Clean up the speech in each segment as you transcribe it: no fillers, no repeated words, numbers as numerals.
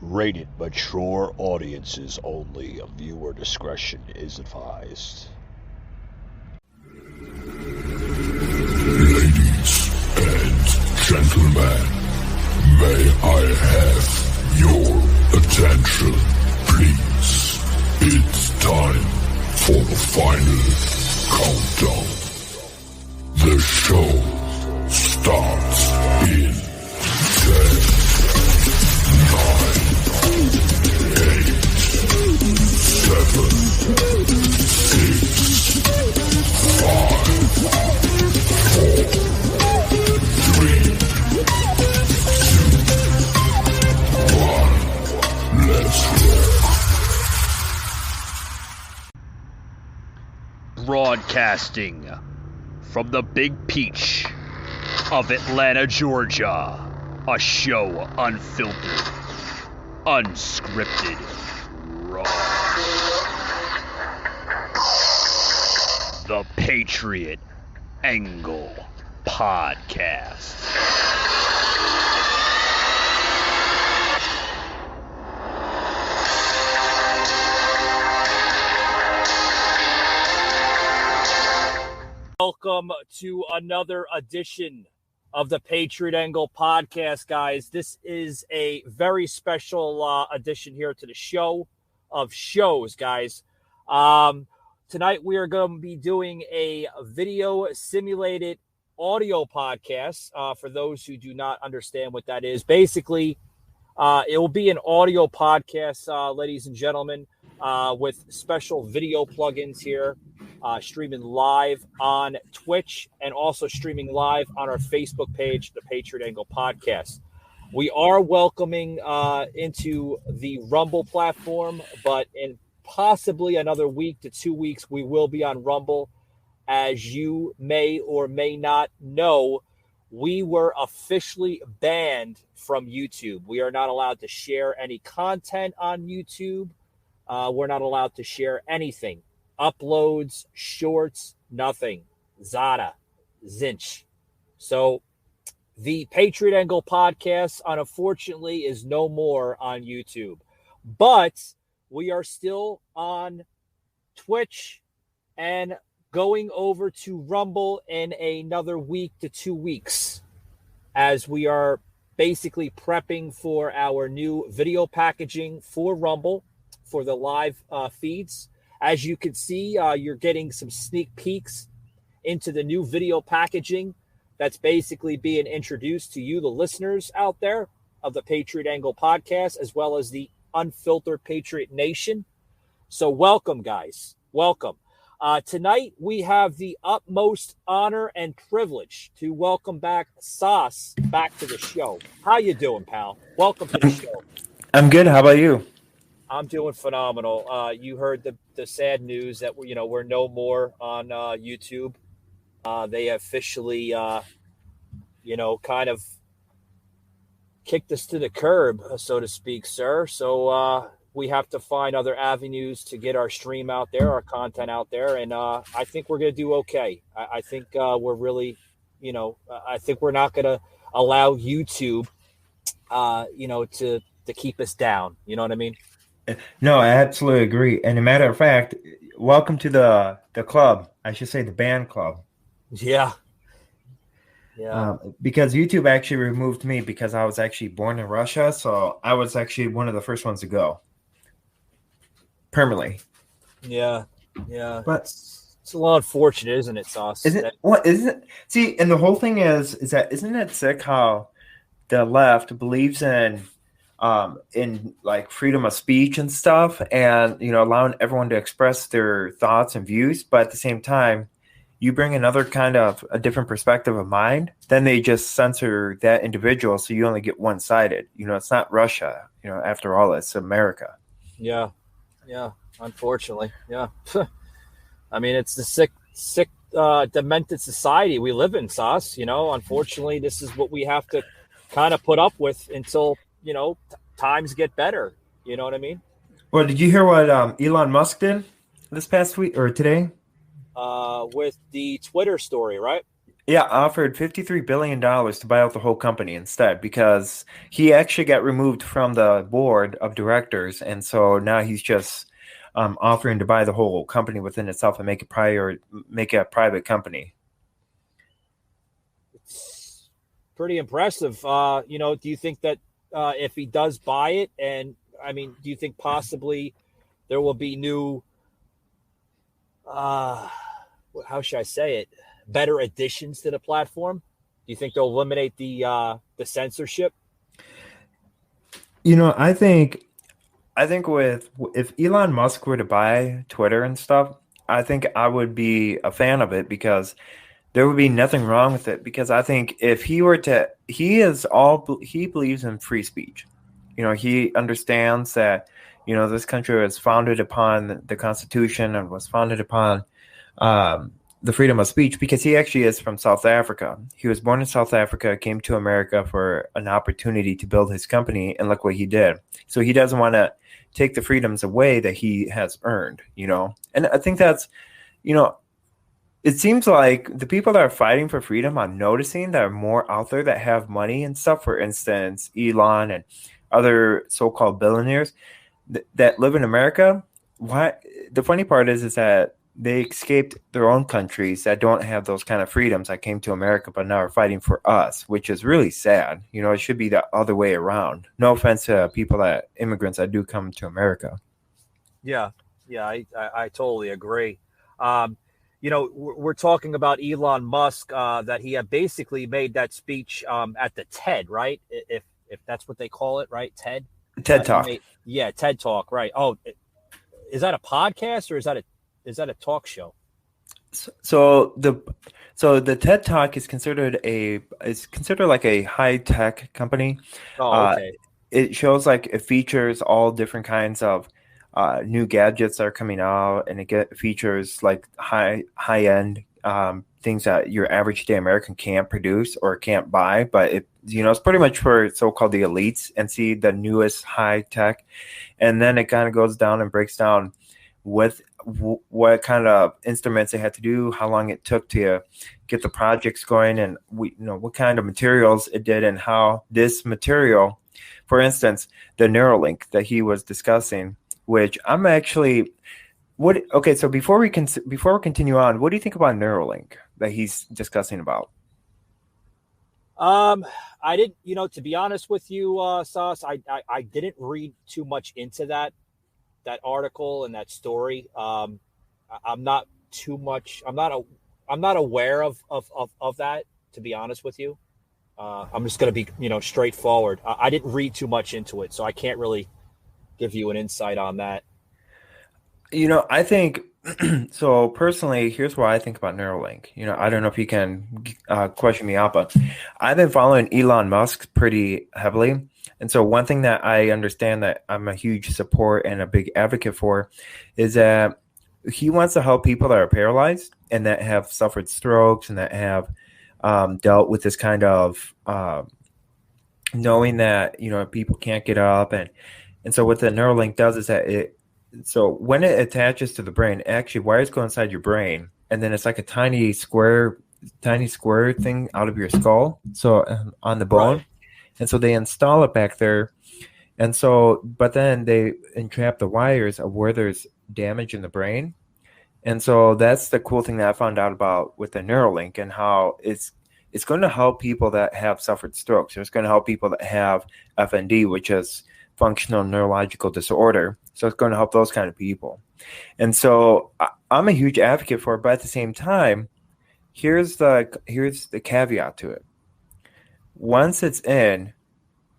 Rated mature audiences only. Viewer discretion is advised. Ladies and gentlemen, may I have your attention, please? It's time for the final countdown. The show starts in 10, 9, 8, 7, 6, 5, 4, 3, 2, 1. Let's rock. Broadcasting from the Big Peach of Atlanta, Georgia. A show unfiltered, unscripted, raw. The Patriot Angle Podcast. Welcome to another edition of the Patriot Angle Podcast, guys. This is a very special addition here to the show of shows, guys. Tonight we are going to be doing a video simulated audio podcast. For those who do not understand what that is, basically, it will be an audio podcast, ladies and gentlemen, with special video plugins here. Streaming live on Twitch and also streaming live on our Facebook page, the Patriot Angle Podcast. We are welcoming into the Rumble platform, but in possibly another week to 2 weeks, we will be on Rumble. As you may or may not know, we were officially banned from YouTube. We are not allowed to share any content on YouTube. We're not allowed to share anything. Uploads, shorts, nothing. Zada, Zinch. So the Patriot Angle Podcast, unfortunately, is no more on YouTube. But we are still on Twitch and going over to Rumble in another week to 2 weeks, as we are basically prepping for our new video packaging for Rumble for the live feeds. As you can see, you're getting some sneak peeks into the new video packaging that's basically being introduced to you, the listeners out there of the Patriot Angle Podcast, as well as the Unfiltered Patriot Nation. So welcome, guys. Welcome. Tonight, we have the utmost honor and privilege to welcome back Sauce back to the show. How you doing, pal? Welcome to the show. I'm good. How about you? I'm doing phenomenal. You heard the sad news that we're no more on YouTube. They officially, kind of kicked us to the curb, so to speak, sir. So we have to find other avenues to get our stream out there, our content out there, and I think we're going to do okay. I think we're really, I think we're not going to allow YouTube, to keep us down. You know what I mean? No, I absolutely agree. And a matter of fact, welcome to the club. I should say the band club. Yeah. Because YouTube actually removed me because I was actually born in Russia. So I was actually one of the first ones to go permanently. Yeah. But it's a little unfortunate, isn't it, Sauce? Isn't it? See, and the whole thing is that isn't it sick how the left believes in like freedom of speech and stuff, and allowing everyone to express their thoughts and views, but at the same time you bring another kind of a different perspective of mind, then they just censor that individual, so you only get one-sided. It's not Russia, after all, it's America. Yeah, unfortunately. Yeah. I mean, it's the sick demented society we live in, Sauce. Unfortunately, this is what we have to kind of put up with until times get better. You know what I mean? Well, did you hear what Elon Musk did this past week or today? With the Twitter story, right? Yeah, offered $53 billion to buy out the whole company instead because he actually got removed from the board of directors, and so now he's just offering to buy the whole company within itself and make it a private company. It's pretty impressive. Do you think that if he does buy it, and I mean, do you think possibly there will be new, uh, how should I say it, better additions to the platform? Do you think they'll eliminate the censorship? You know, I think with if Elon Musk were to buy Twitter and stuff, I think I would be a fan of it because there would be nothing wrong with it because I think if he were to he believes in free speech. You know, he understands that, this country was founded upon the Constitution and was founded upon the freedom of speech because he actually is from South Africa. He was born in South Africa, came to America for an opportunity to build his company, and look what he did. So he doesn't want to take the freedoms away that he has earned. And I think that's, you know, it seems like the people that are fighting for freedom, I'm noticing that are more out there that have money and stuff. For instance, Elon and other so-called billionaires that live in America. Why? The funny part is that they escaped their own countries that don't have those kind of freedoms that came to America, but now are fighting for us, which is really sad. It should be the other way around. No offense to immigrants that do come to America. Yeah, yeah, I totally agree. Um, we're talking about Elon Musk, that he had basically made that speech at the TED, right? If that's what they call it, right? TED. TED He Talk. made, yeah, TED Talk, right? Oh, is that a podcast or is that a talk show? So the TED Talk is considered like a high tech company. Oh, Uh, okay. it features all different kinds of new gadgets that are coming out, and features like high end things that your average day American can't produce or can't buy. But it's pretty much for so-called the elites and see the newest high tech, and then it kind of goes down and breaks down with what kind of instruments they had to do, how long it took to get the projects going, and what kind of materials it did, and how this material, for instance, the Neuralink that he was discussing, which I'm actually what okay. So before we continue on, what do you think about Neuralink that he's discussing about? Um, I didn't, to be honest with you, Sauce, I didn't read too much into that article and that story. I'm not too much. I'm not aware of that. To be honest with you, I'm just going to be straightforward. I didn't read too much into it, so I can't really give you an insight on that. I think so personally. Here's what I think about Neuralink. I don't know if you can question me out, but I've been following Elon Musk pretty heavily, and so one thing that I understand that I'm a huge support and a big advocate for is that he wants to help people that are paralyzed and that have suffered strokes and that have dealt with this kind of knowing that people can't get up, and so what the Neuralink does is that so when it attaches to the brain, it actually wires go inside your brain, and then it's like a tiny square thing out of your skull, so on the Right. bone, and so they install it back there, and so but then they entrap the wires of where there's damage in the brain, and so that's the cool thing that I found out about with the Neuralink and how it's going to help people that have suffered strokes. It's going to help people that have FND, which is functional neurological disorder. So it's going to help those kind of people. And so I'm a huge advocate for it, but at the same time, here's the caveat to it. Once it's in,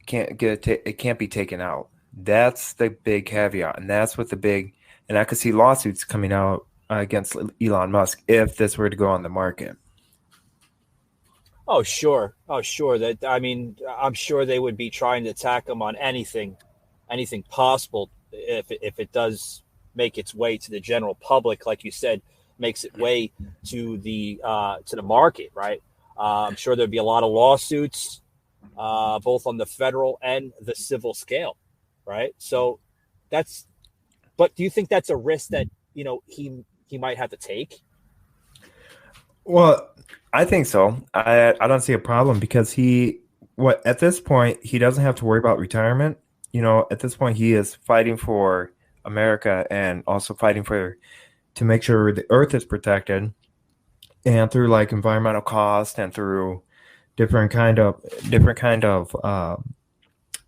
it can't be taken out. That's the big caveat, and that's what and I could see lawsuits coming out against Elon Musk if this were to go on the market. Oh, sure. Oh, sure. That I mean, I'm sure they would be trying to attack him on anything possible if it does make its way to the general public, like you said, makes its way to the market, right? I'm sure there'd be a lot of lawsuits, both on the federal and the civil scale, right? So that's. But do you think that's a risk that he might have to take? Well, I think so. I don't see a problem because at this point he doesn't have to worry about retirement. At this point he is fighting for America and also fighting to make sure the earth is protected, and through like environmental cost and through different kind of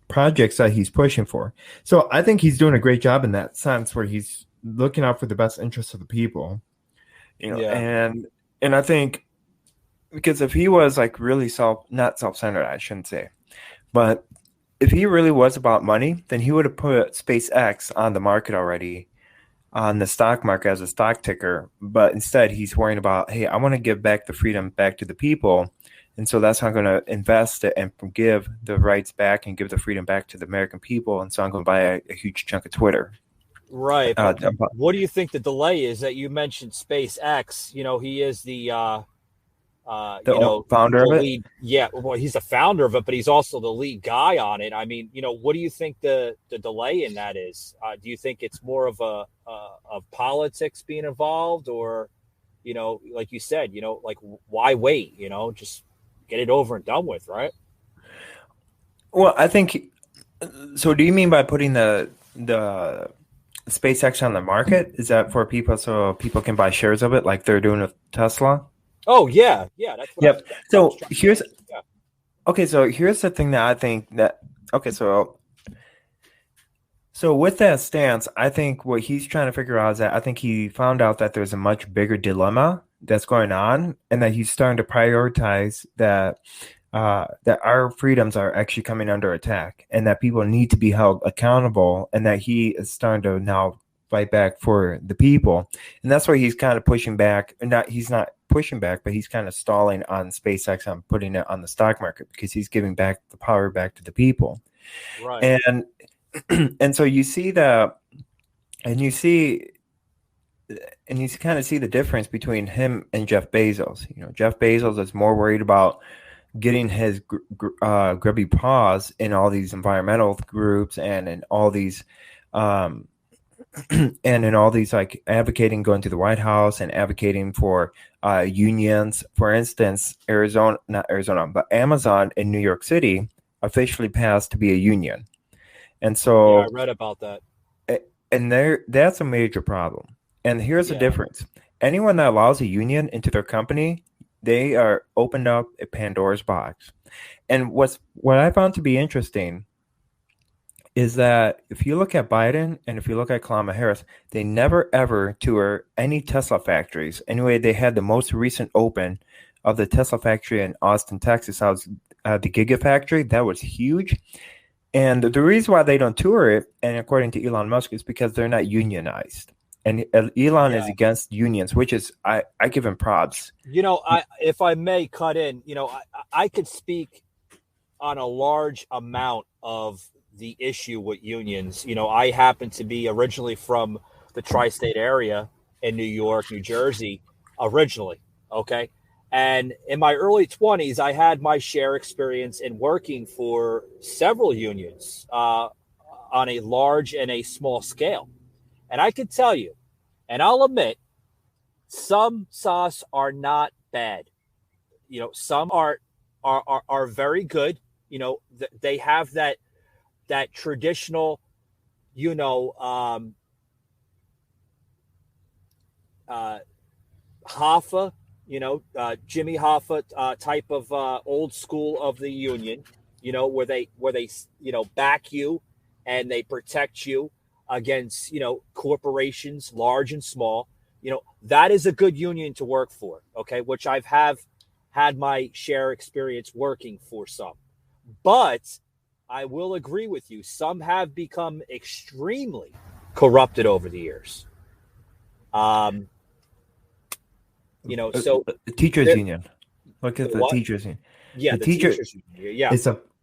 projects that he's pushing for. So I think he's doing a great job in that sense where he's looking out for the best interests of the people. Yeah. And I think because if he was like really not self-centered, I shouldn't say, but if he really was about money, then he would have put SpaceX on the market already, on the stock market as a stock ticker. But instead, he's worrying about, hey, I want to give back the freedom back to the people. And so that's how I'm going to invest it and give the rights back and give the freedom back to the American people. And so I'm going to buy a huge chunk of Twitter. Right. But what do you think the delay is that you mentioned SpaceX? He is the founder of it. Lead, yeah, well, he's the founder of it, but he's also the lead guy on it. I mean, what do you think the delay in that is? Do you think it's more of of politics being involved, or like you said, like why wait? Just get it over and done with, right? Well, I think so. Do you mean by putting the SpaceX on the market? Is that for people so people can buy shares of it, like they're doing with Tesla? Oh yeah, that's what. Yep. So here's okay. So here's the thing that I think that okay. So with that stance, I think what he's trying to figure out is that I think he found out that there's a much bigger dilemma that's going on, and that he's starting to prioritize that our freedoms are actually coming under attack, and that people need to be held accountable, and that he is starting to now fight back for the people. And that's why he's kind of pushing back. He's not pushing back, but he's kind of stalling on SpaceX on putting it on the stock market, because he's giving back the power back to the people. Right. And so you see that, and you kind of see the difference between him and Jeff Bezos. Jeff Bezos is more worried about getting his grubby paws in all these environmental groups and in all these like advocating going to the White House and advocating for unions. For instance, Amazon in New York City officially passed to be a union. And so I read about that. And that's a major problem. And here's the difference. Anyone that allows a union into their company, they are opened up a Pandora's box. And what I found to be interesting is that if you look at Biden and if you look at Kamala Harris, they never ever tour any Tesla factories. Anyway, they had the most recent open of the Tesla factory in Austin, Texas. I was at the Gigafactory. That was huge. And the reason why they don't tour it, and according to Elon Musk, is because they're not unionized. And Elon is against unions, which is, I give him props. If I may cut in, I could speak on a large amount of the issue with unions. I happen to be originally from the tri-state area in New York, New Jersey, originally. Okay. And in my early 20s, I had my share experience in working for several unions on a large and a small scale. And I can tell you, and I'll admit, some sauce are not bad. Some are very good. They have that traditional, Hoffa, Jimmy Hoffa type of old school of the union, where they back you and they protect you against, corporations, large and small. That is a good union to work for. Okay. Which I've had my share experience working for some, but I will agree with you. Some have become extremely corrupted over the years. So the teachers union. Look at the teachers union. Yeah, the teachers union. Yeah.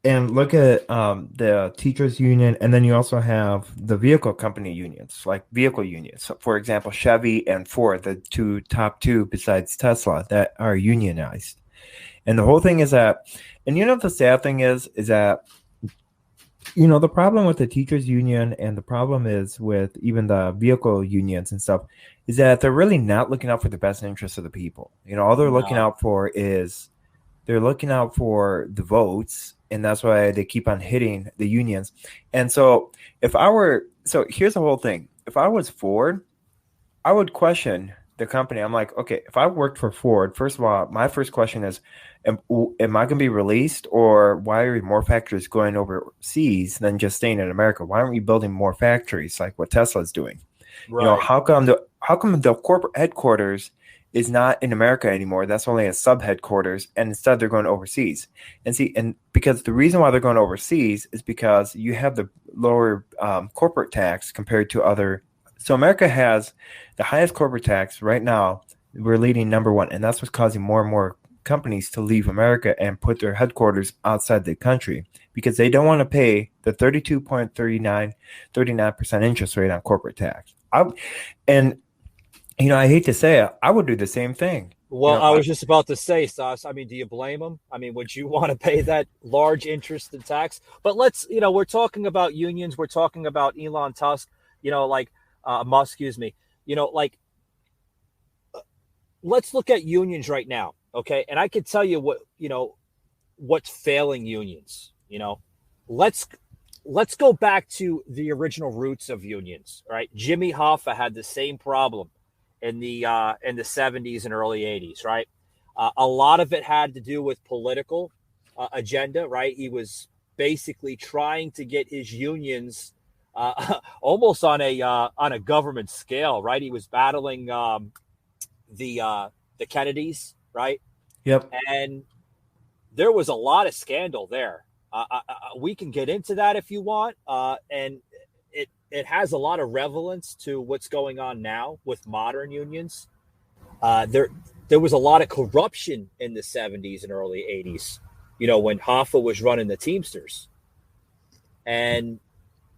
And look at the teachers union, and then you also have the vehicle company unions, like vehicle unions. So for example, Chevy and Ford, the top two besides Tesla that are unionized. And the whole thing is that, and the sad thing is that The problem with the teachers union and the problem is with even the vehicle unions and stuff is that they're really not looking out for the best interests of the people. All they're looking No. out for is they're looking out for the votes, and that's why they keep on hitting the unions. And so here's the whole thing. If I was Ford, I would question the company. I'm like, okay, if I worked for Ford, first of all, my first question is, am I going to be released, or why are more factories going overseas than just staying in America? Why aren't we building more factories like what Tesla's doing? Right. How come the corporate headquarters is not in America anymore? That's only a sub headquarters, and instead they're going overseas. And because the reason why they're going overseas is because you have the lower corporate tax compared to other. So America has the highest corporate tax right now. We're leading number one, and that's what's causing more and more companies to leave America and put their headquarters outside the country because they don't want to pay the 39% interest rate on corporate tax. I hate to say it, I would do the same thing. Well, I was just about to say, Stas, I mean, do you blame them? I mean, would you want to pay that large interest in tax? But we're talking about unions. We're talking about Elon Musk, Musk, excuse me. Let's look at unions right now, okay? And I could tell you what's failing unions. Let's go back to the original roots of unions, right? Jimmy Hoffa had the same problem in the 70s and early 80s, right? A lot of it had to do with political agenda, right? He was basically trying to get his unions almost on a government scale, right? He was battling the Kennedys, right? Yep. And there was a lot of scandal there. We can get into that if you want, and it has a lot of relevance to what's going on now with modern unions. There was a lot of corruption in the 70s and early 80s, when Hoffa was running the Teamsters. And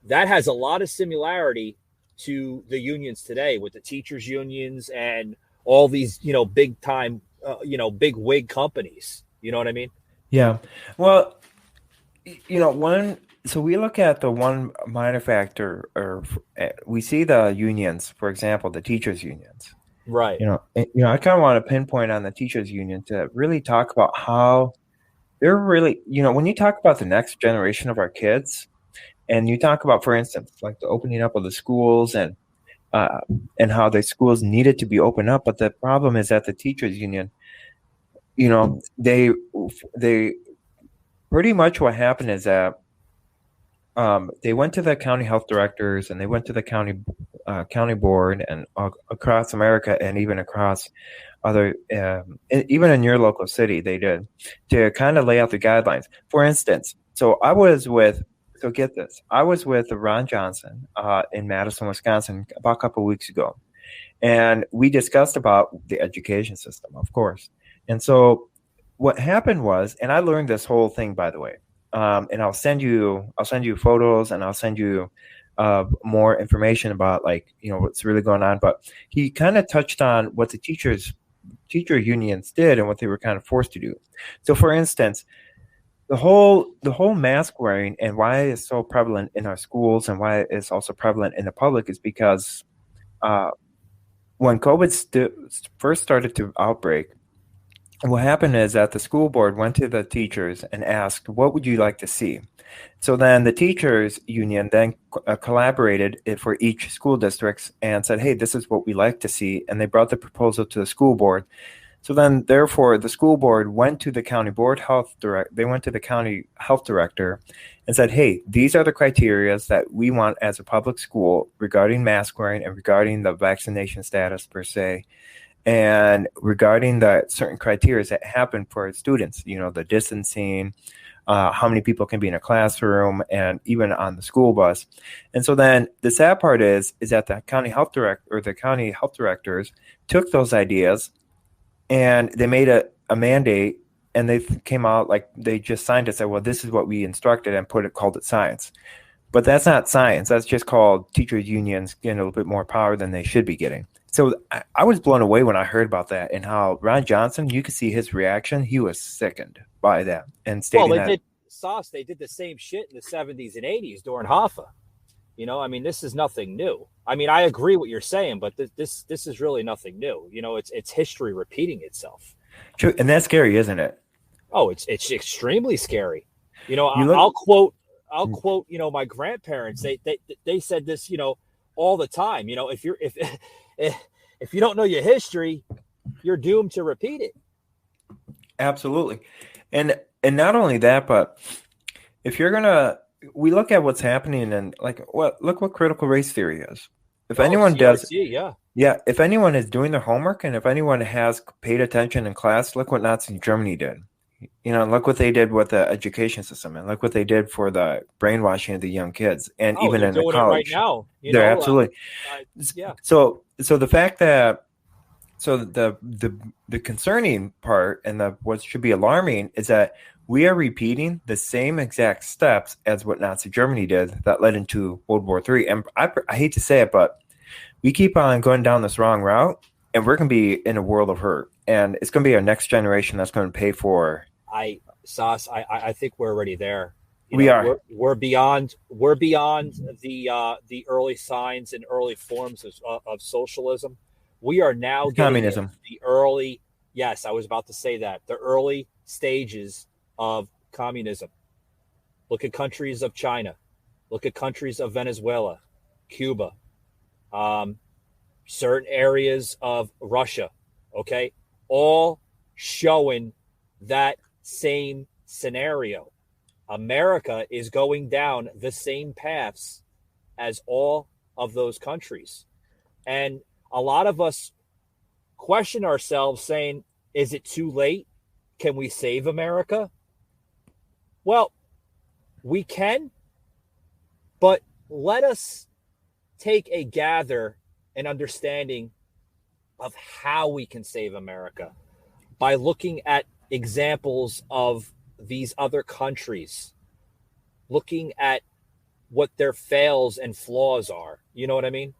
that has a lot of similarity to the unions today with the teachers unions and all these, big time, big wig companies. You know what I mean? Yeah. Well, so we look at the one minor factor, or we see the unions, for example, the teachers unions. Right. I kind of want to pinpoint on the teachers union to really talk about how they're really, when you talk about the next generation of our kids, and you talk about, for instance, like the opening up of the schools and how the schools needed to be opened up, but the problem is that the teachers union, they pretty much what happened is that they went to the county health directors and they went to the county board and across America and even across other, even in your local city, they did to kind of lay out the guidelines. For instance, get this, I was with Ron Johnson in Madison, Wisconsin about a couple of weeks ago, and we discussed about the education system, of course. And so what happened was, and I learned this whole thing, by the way, and I'll send you photos and I'll send you more information about what's really going on. But he kind of touched on what the teacher unions did and what they were kind of forced to do. So, for instance, the whole mask wearing and why it's so prevalent in our schools and why it's also prevalent in the public is because when COVID first started to outbreak, what happened is that the school board went to the teachers and asked, what would you like to see? So then the teachers union then collaborated for each school districts and said, hey, this is what we like to see. And they brought the proposal to the school board. So then, therefore, the school board went to the county they went to the county health director and said, hey, these are the criteria that we want as a public school regarding mask wearing and regarding the vaccination status per se, and regarding the certain criteria that happen for students, the distancing, how many people can be in a classroom, and even on the school bus. And so then the sad part is that the county health directors took those ideas and they made a mandate, and they came out they just signed it, said, well, this is what we instructed, and called it science. But that's not science. That's just called teachers unions getting a little bit more power than they should be getting. So I was blown away when I heard about that, and how Ron Johnson, you could see his reaction. He was sickened by that and stating Sauce, they did the same shit in the 70s and 80s during Hoffa. You know, I mean, this is nothing new. I mean, I agree what you're saying, but this is really nothing new. You know, it's history repeating itself. True, and that's scary, isn't it? Oh, it's extremely scary. You know, I'll quote, you know, my grandparents. They said this, you know, all the time. You know, if you don't know your history, you're doomed to repeat it. Absolutely. And not only that, but if you're gonna, we look at what's happening and look what critical race theory is. If anyone CRT, does, yeah, if anyone is doing their homework and if anyone has paid attention in class, look what Nazi Germany did. You know, look what they did with the education system, and look what they did for the brainwashing of the young kids, and even in the college. Right now, they're absolutely. Yeah. So the fact that, so the concerning part and what should be alarming is that we are repeating the same exact steps as what Nazi Germany did that led into World War III. And I hate to say it, but we keep on going down this wrong route, and we're going to be in a world of hurt. And it's going to be our next generation that's going to pay for. I think we're already there. We are. We're beyond the early signs and early forms of socialism. We are now getting communism. The early, yes, I was about to say that, the early stages of communism. Look at countries of China. Look at countries of Venezuela, Cuba, certain areas of Russia. Okay, all showing that same scenario. America is going down the same paths as all of those countries. And a lot of us question ourselves saying, is it too late? Can we save America? Well, we can, but let us take a gather and understanding of how we can save America by looking at examples of these other countries, looking at what their fails and flaws are. You know what I mean?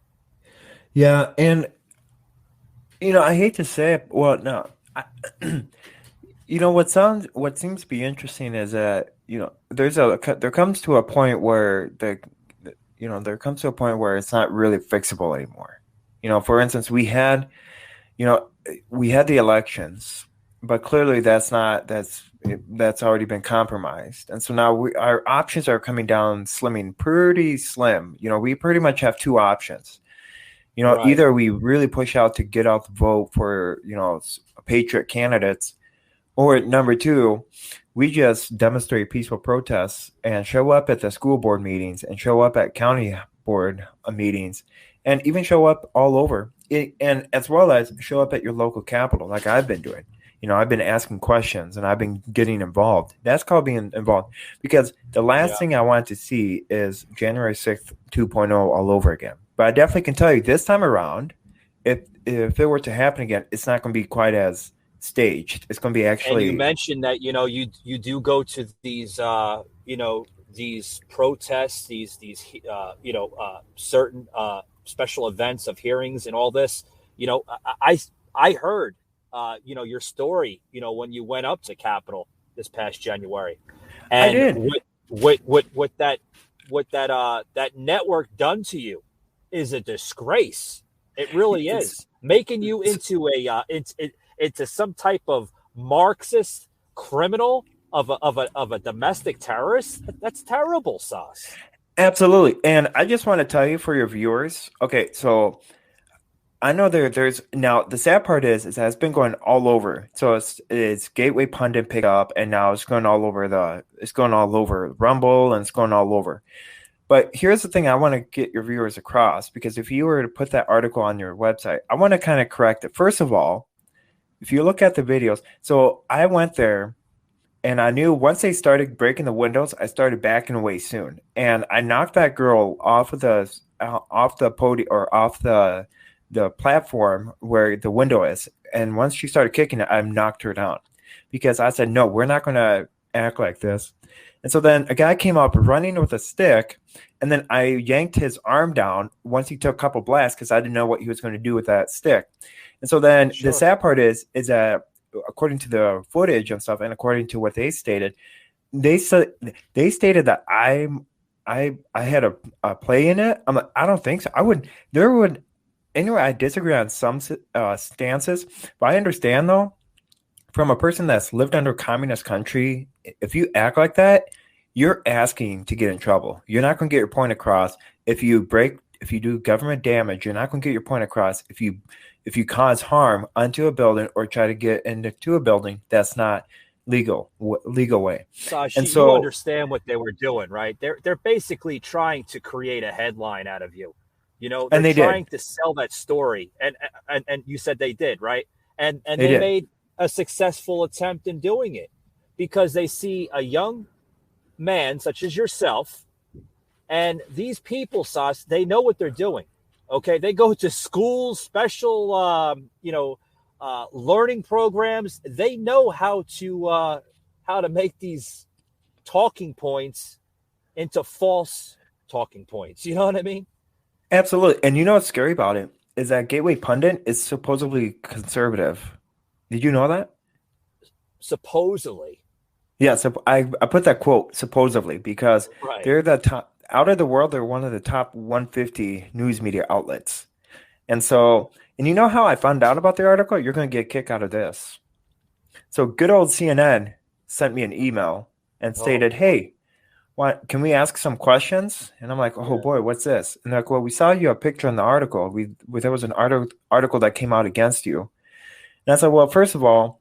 Yeah, and you know, I hate to say it. Well, no, you know what seems to be interesting is that, you know, there comes to a point where it's not really fixable anymore. You know, for instance, we had the elections, but clearly that's already been compromised, and so now our options are coming down, slimming pretty slim. You know, we pretty much have two options. You know, right. Either we really push out to get out the vote for, you know, patriot candidates, or number two, we just demonstrate peaceful protests and show up at the school board meetings and show up at county board meetings and even show up all over it, and as well as show up at your local capital like I've been doing. You know, I've been asking questions and I've been getting involved. That's called being involved, because the last thing I want to see is January 6th 2.0 all over again. But I definitely can tell you this time around, if it were to happen again, it's not going to be quite as staged. It's going to be actually. And you mentioned that, you know, you do go to these you know, these protests, these you know, certain special events of hearings and all this. You know, I heard you know, your story, you know, when you went up to Capitol this past January, and I did. What that network done to you is a disgrace. It really is, making you into into some type of Marxist criminal of a domestic terrorist. That's terrible, Sauce. Absolutely. And I just want to tell you for your viewers. Okay, so I know there's now the sad part is that it's been going all over. So it's Gateway Pundit pick up, and now it's going all over Rumble, and it's going all over. But here's the thing I want to get your viewers across, because if you were to put that article on your website, I want to kind of correct it. First of all, if you look at the videos, so I went there and I knew once they started breaking the windows, I started backing away soon. And I knocked that girl off the podium, or off the platform where the window is. And once she started kicking it, I knocked her down, because I said, no, we're not going to act like this. And so then a guy came up running with a stick, and then I yanked his arm down once he took a couple blasts, because I didn't know what he was going to do with that stick. And so then the sad part is that according to the footage and stuff, and according to what they stated, they said they stated that I had a play in it. I'm like, I don't think so. I would there would anyway. I disagree on some stances, but I understand though from a person that's lived under a communist country, if you act like that, you're asking to get in trouble. You're not going to get your point across if you do government damage. You're not going to get your point across if you cause harm onto a building or try to get into a building that's not legal way. Sash, And you so, understand what they were doing, right? They're basically trying to create a headline out of you. You know, they're and they trying did. to sell that story, and you said they did, right? And They they did. made a successful attempt in doing it because they see a young man such as yourself, and these people, Sas, they know what they're doing. Okay, they go to schools, special, learning programs. They know how to make these talking points into false talking points. You know what I mean? Absolutely. And you know what's scary about it is that Gateway Pundit is supposedly conservative. Did you know that? Supposedly, Yeah, so I put that quote supposedly because right? they're the top out of the world. They're one of the top 150 news media outlets. And so, and you know how I found out about the article? You're going to get a kick out of this. So good old CNN sent me an email and stated, "Hey, what can we ask some questions?" And I'm like, "Oh Yeah. boy, what's this?" And they're like, "Well, we saw you a picture in the article. There was an article that came out against you." And I said, "Well, first of all,"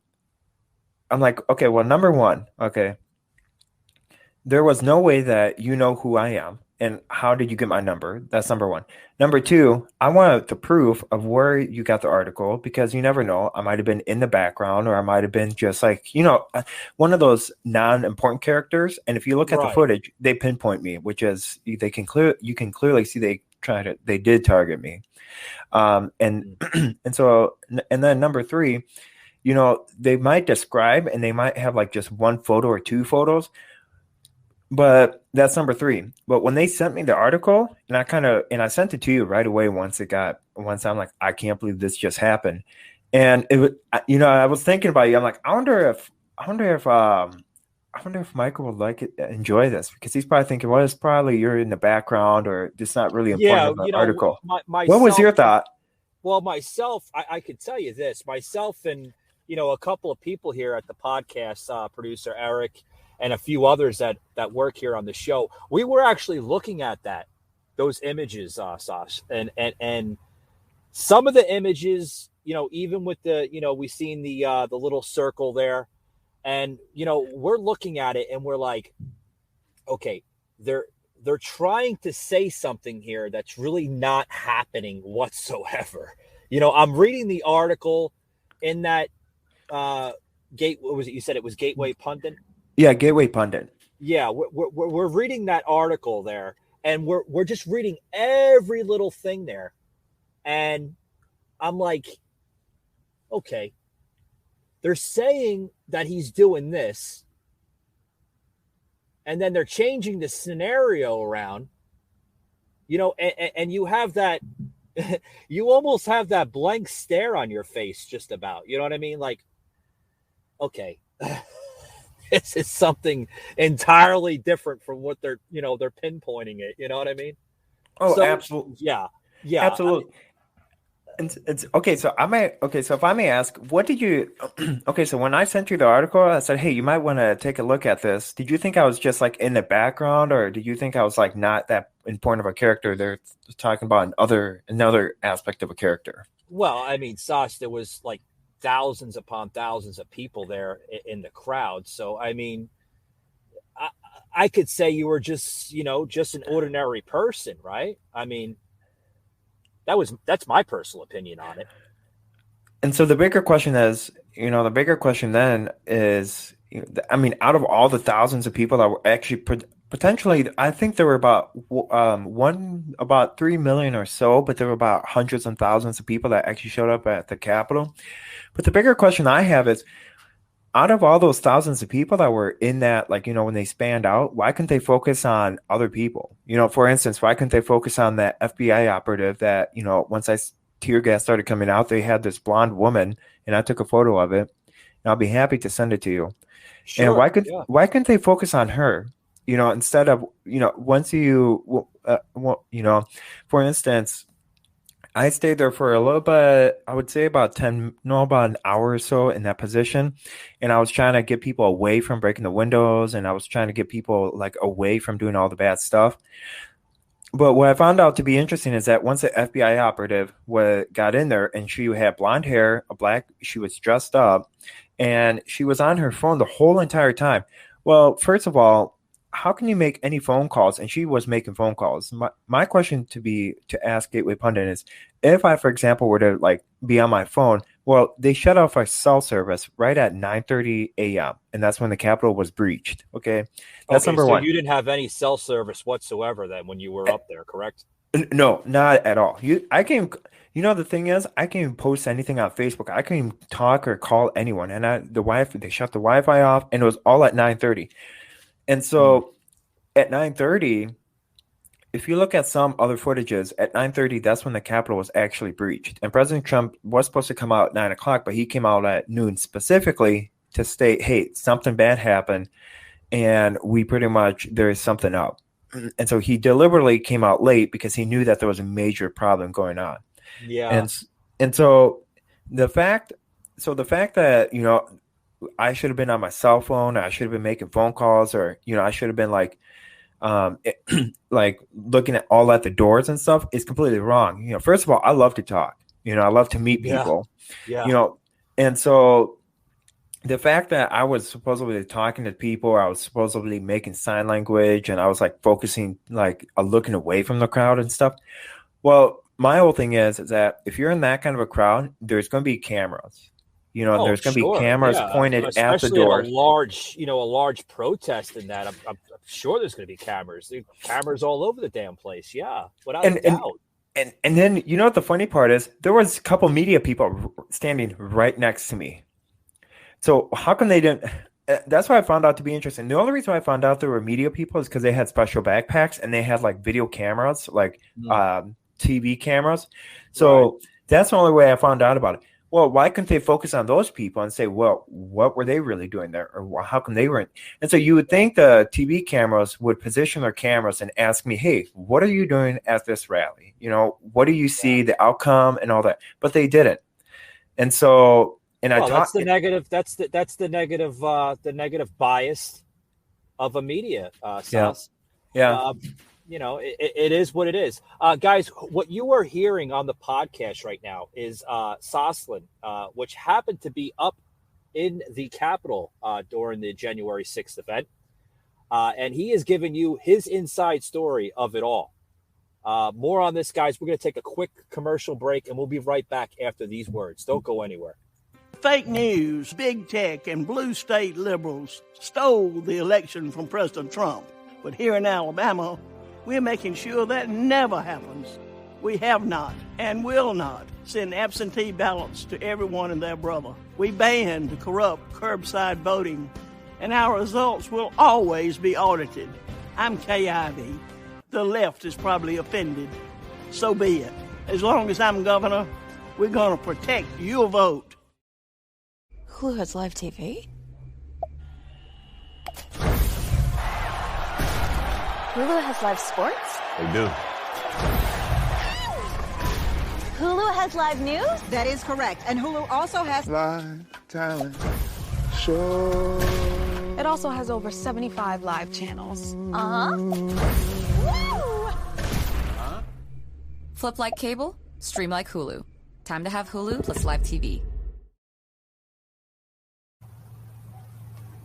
I'm like, "Okay, well, number one, okay, there was no way that you know who I am. And how did you get my number? That's number one. Number two, I want the proof of where you got the article because you never know. I might have been in the background or I might have been just like, one of those non-important characters. And if you look at the Right. footage, they pinpoint me, which is you can clearly see they did target me. And and then number three, they might describe and they might have like just one photo or two photos. But that's number three. But when they sent me the article, and I sent it to you right away once I'm like, I can't believe this just happened. And it was, I was thinking about you. I'm like, I wonder if Michael would enjoy this because he's probably thinking, well, it's probably you're in the background or it's not really important of the article. What was your thought? Well, myself, I could tell you this. Myself and, a couple of people here at the podcast, producer Eric and a few others that work here on the show, we were actually looking at those images, Sash. And some of the images, even with we seen the little circle there. And, we're looking at it and we're like, okay, they're trying to say something here that's really not happening whatsoever. I'm reading the article in that what was it? You said it was Gateway Pundit? Yeah, Gateway Pundit. Yeah, we're reading that article there, and we're just reading every little thing there. And I'm like, okay, they're saying that he's doing this, and then they're changing the scenario around, and you have that, you almost have that blank stare on your face, just about, you know what I mean? Like, okay, this is something entirely different from what they're pinpointing it. You know what I mean? Oh, So, absolutely. yeah. Absolutely. It's okay. So if I may ask, what did you? Okay, so when I sent you the article, I said, "Hey, you might want to take a look at this." Did you think I was just like in the background, or did you think I was like not that important of a character? They're talking about another aspect of a character. Well, I mean, Sash, there was like thousands upon thousands of people there in the crowd. So, I mean, I could say you were just an ordinary person, right? I mean, that's my personal opinion on it. And so the bigger question then is, I mean, out of all the thousands of people that were actually potentially, I think there were about 3 million or so, but there were about hundreds and thousands of people that actually showed up at the Capitol. But the bigger question I have is, out of all those thousands of people that were in that, when they spanned out, why couldn't they focus on other people? For instance, why couldn't they focus on that FBI operative that, once tear gas started coming out, they had this blonde woman, and I took a photo of it, and I'll be happy to send it to you. And Sure. why couldn't they focus on her? Instead of once for instance, I stayed there for a little bit. I would say about about an hour or so in that position, and I was trying to get people away from breaking the windows, and I was trying to get people like away from doing all the bad stuff. But what I found out to be interesting is that once the FBI operative got in there, and she had blonde hair, she was dressed up, and she was on her phone the whole entire time. Well, first of all, how can you make any phone calls? And she was making phone calls. My question to ask Gateway Pundit is, if I, for example, were to like be on my phone, well, they shut off our cell service right at 9:30 a.m. and that's when the Capitol was breached. Okay, that's number one. You didn't have any cell service whatsoever then when you were up there, correct? No, not at all. The thing is, I can't even post anything on Facebook. I can't even talk or call anyone. And they shut the Wi-Fi off, and it was all at 9:30. And so at 9:30, if you look at some other footages, at 9:30, that's when the Capitol was actually breached. And President Trump was supposed to come out at 9 o'clock, but he came out at noon specifically to state, hey, something bad happened, and there is something up. And so he deliberately came out late because he knew that there was a major problem going on. Yeah. And so the fact that, I should have been on my cell phone, I should have been making phone calls, or, I should have been like looking at the doors and stuff is completely wrong. First of all, I love to talk, I love to meet people, and so the fact that I was supposedly talking to people, I was supposedly making sign language, and I was like focusing, like looking away from the crowd and stuff. Well, my whole thing is that if you're in that kind of a crowd, there's going to be cameras. There's going to be cameras pointed at the doors. A large protest in that. I'm sure there's going to be cameras. There's cameras all over the damn place. Yeah, without a doubt. And then what the funny part is? There was a couple media people standing right next to me. So how come they didn't? That's why I found out to be interesting. The only reason why I found out there were media people is because they had special backpacks and they had like video cameras, like TV cameras. So that's the only way I found out about it. Well, why couldn't they focus on those people and say, well, what were they really doing there? Or how come they weren't? And so you would think the TV cameras would position their cameras and ask me, hey, what are you doing at this rally? What do you see, the outcome and all that? But they didn't. And so, that's the negative. That's the negative bias of a media sense. Yeah. It is what it is. Guys, what you are hearing on the podcast right now is Soslin, which happened to be up in the Capitol during the January 6th event. And he is giving you his inside story of it all. More on this, guys. We're going to take a quick commercial break, and we'll be right back after these words. Don't go anywhere. Fake news, big tech, and blue state liberals stole the election from President Trump. But here in Alabama, we're making sure that never happens. We have not and will not send absentee ballots to everyone and their brother. We banned corrupt curbside voting, and our results will always be audited. I'm Kay Ivey. The left is probably offended. So be it. As long as I'm governor, we're going to protect your vote. Hulu has live TV? Hulu has live sports? They do. Hulu has live news? That is correct. And Hulu also has Live talent show. It also has over 75 live channels. Woo! Flip like cable, stream like Hulu. Time to have Hulu plus live TV.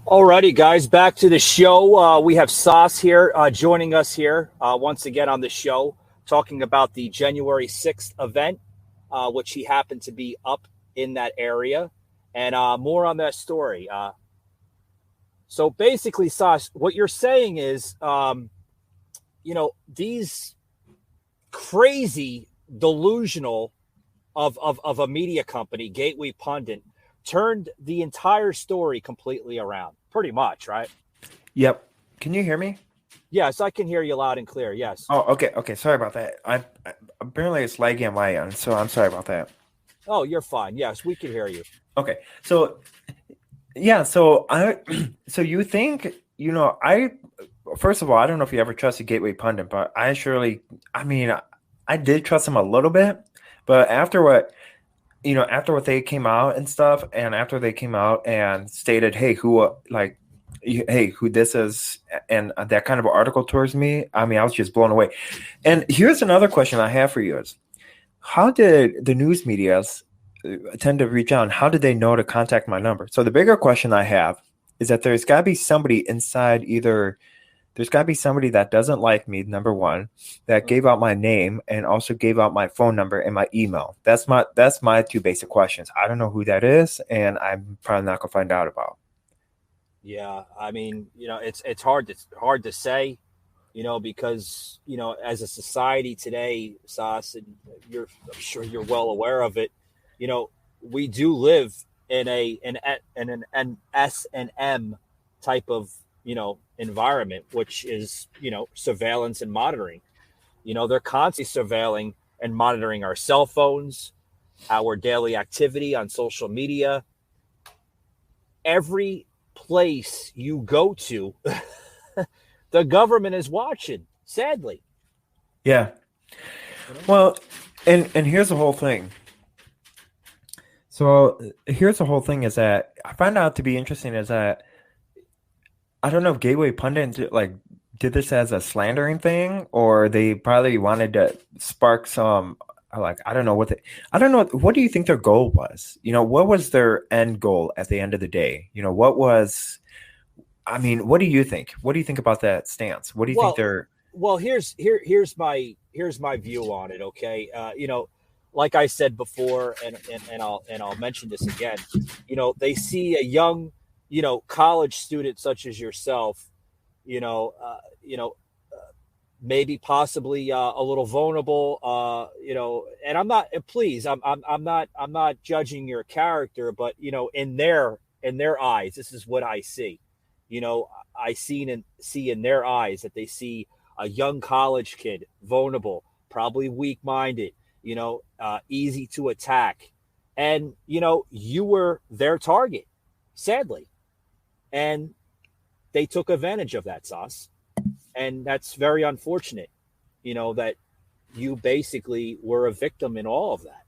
Alrighty, guys, back to the show. We have Sauce here joining us here once again on the show, talking about the January 6th event, which he happened to be up in that area, and more on that story. So basically, Sauce, what you're saying is, these crazy, delusional of a media company, Gateway Pundit, turned the entire story completely around, pretty much, right? Yep. Can you hear me? Yes, I can hear you loud and clear. Yes. Oh, okay. Sorry about that. I apparently it's lagging on my end, so I'm sorry about that. Oh, you're fine. Yes, we can hear you. Okay. So Yeah, so so you think, first of all, I don't know if you ever trusted Gateway Pundit, but I mean, I did trust him a little bit, but after what they came out and stuff, and after they came out and stated, hey, who this is, and that kind of article towards me, I mean, I was just blown away. And here's another question I have for you is, how did the news medias tend to reach out, and how did they know to contact my number? So the bigger question I have is that there's got to be somebody inside there's got to be somebody that doesn't like me, number one, that gave out my name and also gave out my phone number and my email. That's my two basic questions. I don't know who that is, and I'm probably not going to find out about. Yeah, I mean, it's hard to say, because, as a society today, Sas, and I'm sure you're well aware of it, we do live in an S&M type of, environment, which is, surveillance and monitoring. They're constantly surveilling and monitoring our cell phones, our daily activity on social media. Every place you go to, the government is watching, sadly. Yeah. Well, and here's the whole thing. So here's the whole thing is that I find out to be interesting is that I don't know if Gateway Pundit did this as a slandering thing, or they probably wanted to spark some I don't know what do you think their goal was? What was their end goal at the end of the day? What do you think? What do you think about that stance? What do you think they're here's my view on it, okay? Like I said before, and I'll mention this again. They see a young, college student such as yourself, maybe possibly a little vulnerable, and I'm not judging your character, but in their eyes, this is what I see. I see in their eyes that they see a young college kid, vulnerable, probably weak-minded, easy to attack, and you were their target, sadly, and they took advantage of that, Sauce. And that's very unfortunate, that you basically were a victim in all of that.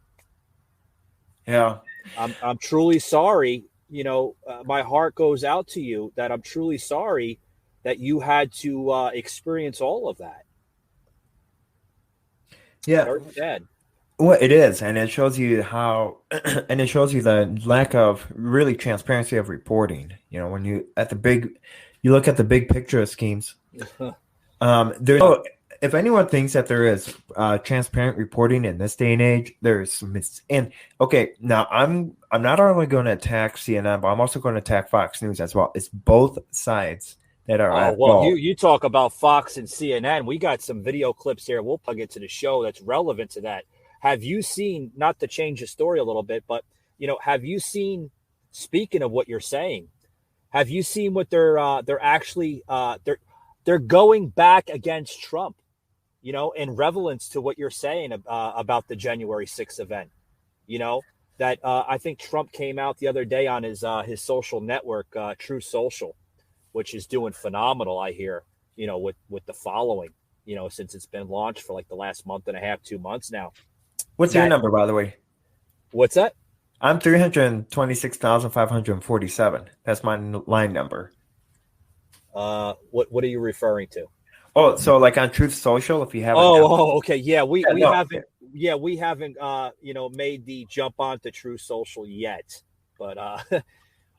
Yeah. I'm truly sorry. My heart goes out to you that I'm truly sorry that you had to experience all of that. Yeah. Very sad. Well, it is, and it shows you and it shows you the lack of really transparency of reporting. When you look at the big picture of schemes. If anyone thinks that there is transparent reporting in this day and age, there's now I'm not only going to attack CNN, but I'm also going to attack Fox News as well. It's both sides that are you talk about Fox and CNN. We got some video clips here. We'll plug it to the show that's relevant to that. Have you seen, not to change the story a little bit, but have you seen, speaking of what you're saying, have you seen what they're actually they're going back against Trump, in relevance to what you're saying about the January 6th event, that I think Trump came out the other day on his social network, Truth Social, which is doing phenomenal, I hear, with the following, since it's been launched for like the last month and a half, 2 months now. What's your number, by the way? What's that? I'm 326,547. That's my line number. What are you referring to? Oh, so like on Truth Social, if you haven't. Okay. Yeah, we haven't made the jump onto Truth Social yet, but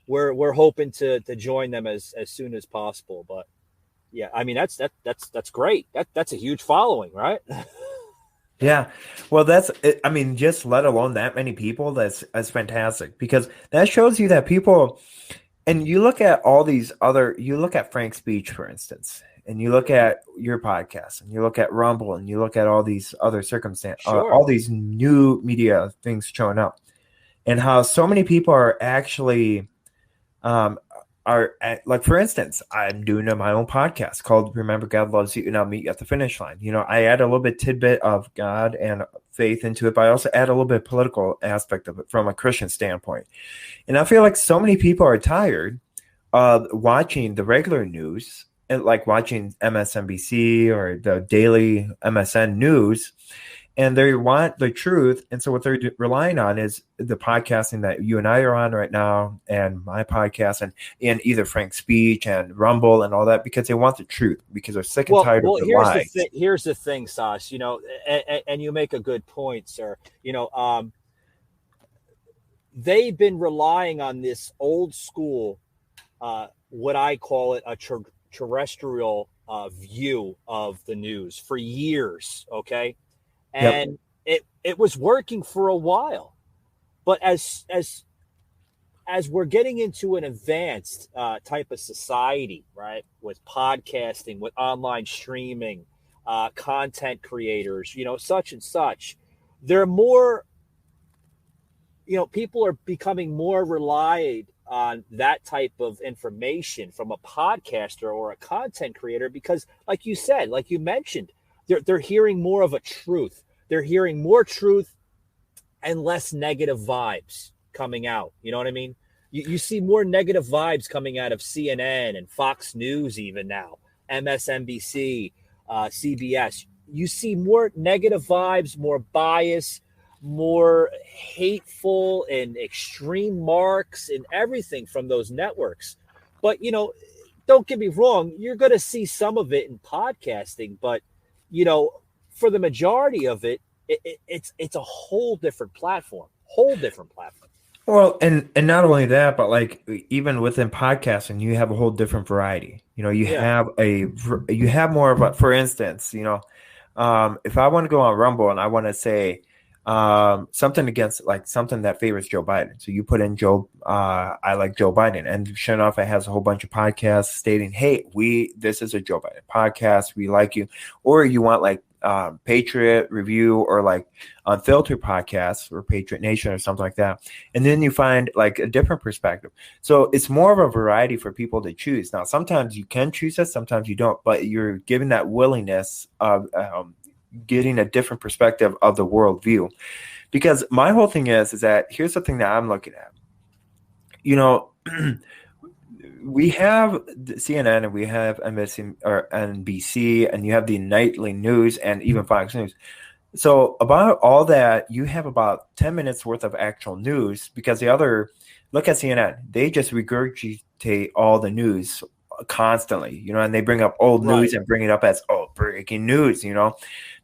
we're hoping to join them as soon as possible. But yeah, I mean that's great. That's a huge following, right? Yeah, well, that's it. I mean, just let alone that many people, that's fantastic, because that shows you that people, and you look at you look at Frank's speech, for instance, and you look at your podcast, and you look at Rumble, and you look at all these other circumstances, all these new media things showing up, and how so many people are actually, like, for instance, I'm doing my own podcast called Remember God Loves You and I'll Meet You at the Finish Line. I add a little bit tidbit of God and faith into it, but I also add a little bit of political aspect of it from a Christian standpoint. And I feel like so many people are tired of watching the regular news, and like watching MSNBC or the daily MSN news, and they want the truth. And so what they're relying on is the podcasting that you and I are on right now, and my podcast, and either Frank's speech and Rumble and all that, because they want the truth, because they're sick and tired of the lies. Here's the thing, Sas, you know, and you make a good point, sir. You know, they've been relying on this old school, what I call it, a terrestrial view of the news for years. Okay. And it was working for a while, but as we're getting into an advanced type of society, right, with podcasting, with online streaming, content creators, you know, such and such, they're more, you know, people are becoming more relied on that type of information from a podcaster or a content creator, because, like you said, like you mentioned, they're hearing more of a truth. They're hearing more truth and less negative vibes coming out. You know what I mean? You see more negative vibes coming out of CNN and Fox News even now, MSNBC, CBS. You see more negative vibes, more bias, more hateful and extreme marks and everything from those networks. But, you know, don't get me wrong, you're going to see some of it in podcasting, but, you know, for the majority of it, it's a whole different platform. Well, and not only that, but like even within podcasting, you have a whole different variety. You know, you have more of a, for instance, you know, if I want to go on Rumble and I want to say something against, like, something that favors Joe Biden, so you put in I like Joe Biden, and sure enough, it has a whole bunch of podcasts stating, hey, this is a Joe Biden podcast, we like you. Or you want like Patriot Review or like Unfiltered podcasts or Patriot Nation or something like that, and then you find like a different perspective. So it's more of a variety for people to choose. Now sometimes you can choose that, sometimes you don't, but you're given that willingness of getting a different perspective of the worldview. Because my whole thing is that here's the thing that I'm looking at. You know, we have CNN and we have NBC, or NBC, and you have the nightly news and even Fox News. So about all that, you have about 10 minutes worth of actual news, because look at CNN. They just regurgitate all the news constantly, you know, and they bring up old news and bring it up as, breaking news, you know,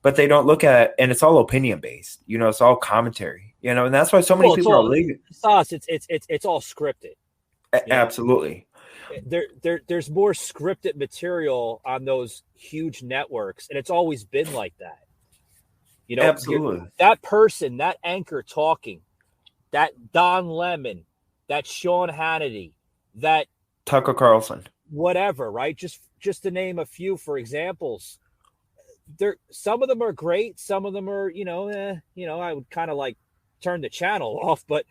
but they don't look at, and it's all opinion based, you know, it's all commentary, you know, and that's why so many people are leaving. It's all scripted. Absolutely. There's more scripted material on those huge networks, and it's always been like that. You know, absolutely. That person, that anchor talking, that Don Lemon, that Sean Hannity, that Tucker Carlson, whatever, right? Just to name a few for examples. Some of them are great, some of them are, I would kind of like turn the channel off, but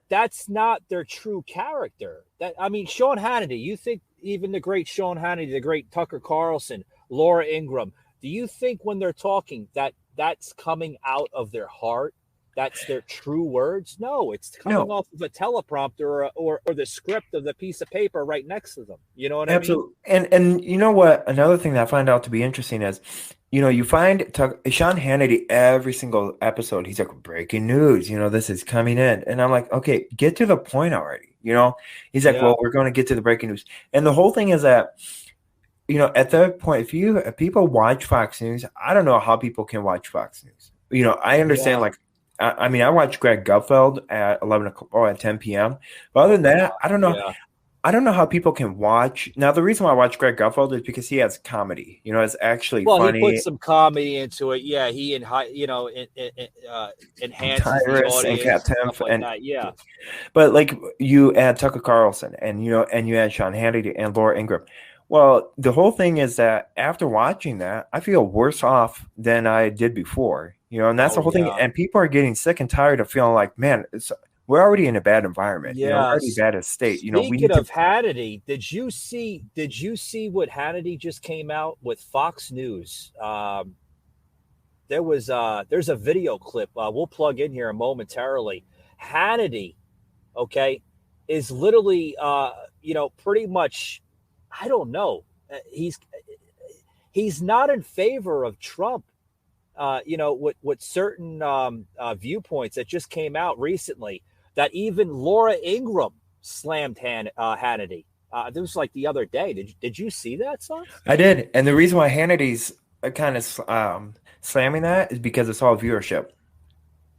that's not their true character. Sean Hannity, you think even the great Sean Hannity, the great Tucker Carlson, Laura Ingraham, do you think when they're talking that's coming out of their heart? That's their true words? No, it's coming off of a teleprompter or the script of the piece of paper right next to them. You know what I mean? And you know what? Another thing that I find out to be interesting is, you know, you find Sean Hannity every single episode. He's like, breaking news. You know, this is coming in. And I'm like, okay, get to the point already. You know, he's like, well, we're going to get to the breaking news. And the whole thing is that, you know, at that point, if people watch Fox News, I don't know how people can watch Fox News. You know, I understand like, I watch Greg Gutfeld at 11 o'clock or at 10 p.m. But other than that, I don't know. Yeah. I don't know how people can watch. Now, the reason why I watch Greg Gutfeld is because he has comedy. You know, it's actually funny. He puts some comedy into it. Yeah, he enhances the audience and Cat Tempf like that. Yeah. But like you add Tucker Carlson and you add Sean Hannity and Laura Ingraham. Well, the whole thing is that after watching that, I feel worse off than I did before. You know, and that's the whole thing. And people are getting sick and tired of feeling like, man, we're already in a bad environment. Yeah, you know, we're already bad at state. You know, speaking of Hannity, did you see what Hannity just came out with Fox News? there's a video clip we'll plug in here momentarily. Hannity, okay, is literally pretty much, I don't know, he's not in favor of Trump. With certain viewpoints that just came out recently, that even Laura Ingraham slammed Hannity. This was like the other day. Did you see that, son? I did, and the reason why Hannity's kind of slamming that is because it's all viewership.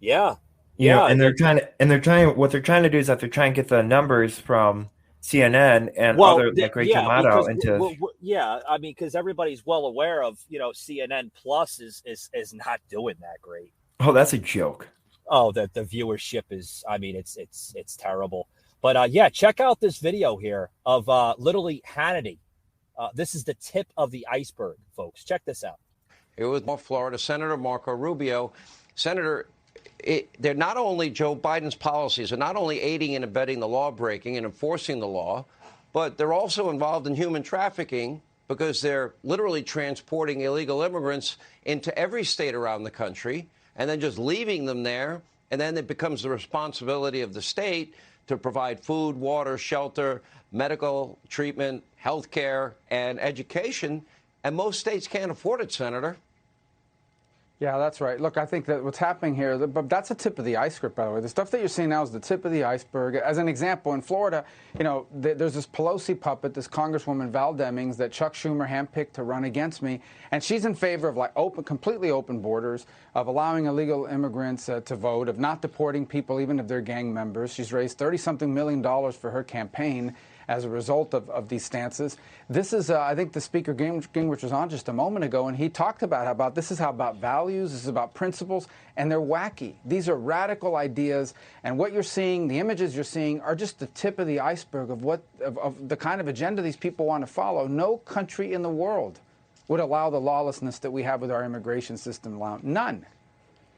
Yeah, and they're trying to do is that they're trying to get the numbers from CNN and other like Rachel Maddow into. I mean, because everybody's well aware of CNN Plus is not doing that great. Oh, that's a joke. Oh, the viewership is. I mean, it's terrible. But check out this video here of literally Hannity. This is the tip of the iceberg, folks. Check this out. It was Florida Senator Marco Rubio. Senator, they're not only Joe Biden's policies are not only aiding and abetting the law breaking and enforcing the law, but they're also involved in human trafficking because they're literally transporting illegal immigrants into every state around the country and then just leaving them there. And then it becomes the responsibility of the state to provide food, water, shelter, medical treatment, health care, and education. And most states can't afford it, Senator. Yeah, that's right. Look, I think that what's happening here, but that's the tip of the iceberg, by the way. The stuff that you're seeing now is the tip of the iceberg. As an example, in Florida, there's this Pelosi puppet, this Congresswoman Val Demings, that Chuck Schumer handpicked to run against me, and she's in favor of completely open borders, of allowing illegal immigrants to vote, of not deporting people even if they're gang members. She's raised $30-something million for her campaign as a result of these stances. This is, I think the Speaker Gingrich was on just a moment ago, and he talked about this is how about values, this is about principles, and they're wacky. These are radical ideas, and what you're seeing, the images you're seeing, are just the tip of the iceberg of the kind of agenda these people want to follow. No country in the world would allow the lawlessness that we have with our immigration system. None.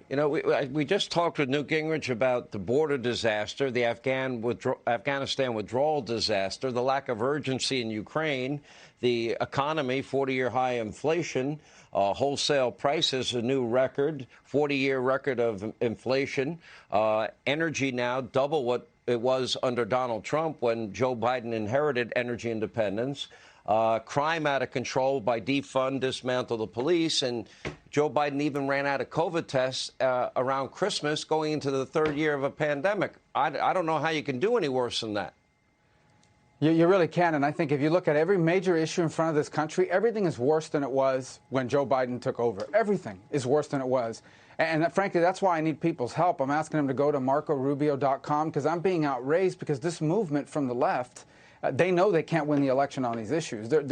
We just talked with Newt Gingrich about the border disaster, the Afghanistan withdrawal disaster, the lack of urgency in Ukraine, the economy, 40-year high inflation, wholesale prices, a new record, 40-year record of inflation, energy now double what it was under Donald Trump when Joe Biden inherited energy independence. Crime out of control by defund, dismantle the police, and Joe Biden even ran out of COVID tests around Christmas, going into the third year of a pandemic. I don't know how you can do any worse than that. You really can, and I think if you look at every major issue in front of this country, everything is worse than it was when Joe Biden took over. Everything is worse than it was. And frankly, that's why I need people's help. I'm asking them to go to marcorubio.com because I'm being outraged because this movement from the left, they know they can't win the election on these issues. What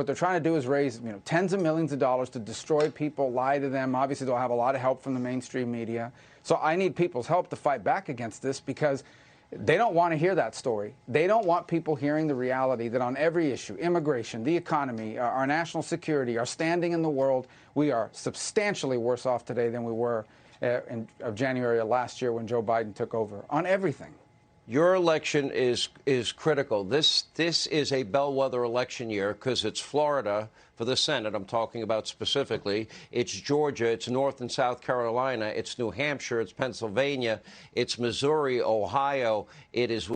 they're trying to do is raise tens of millions of dollars to destroy people, lie to them. Obviously, they'll have a lot of help from the mainstream media. So I need people's help to fight back against this because they don't want to hear that story. They don't want people hearing the reality that on every issue, immigration, the economy, our national security, our standing in the world, we are substantially worse off today than we were in January of last year when Joe Biden took over on everything. Your election is critical. This is a bellwether election year because it's Florida for the Senate. I'm talking about specifically. It's Georgia. It's North and South Carolina. It's New Hampshire. It's Pennsylvania. It's Missouri, Ohio. It is.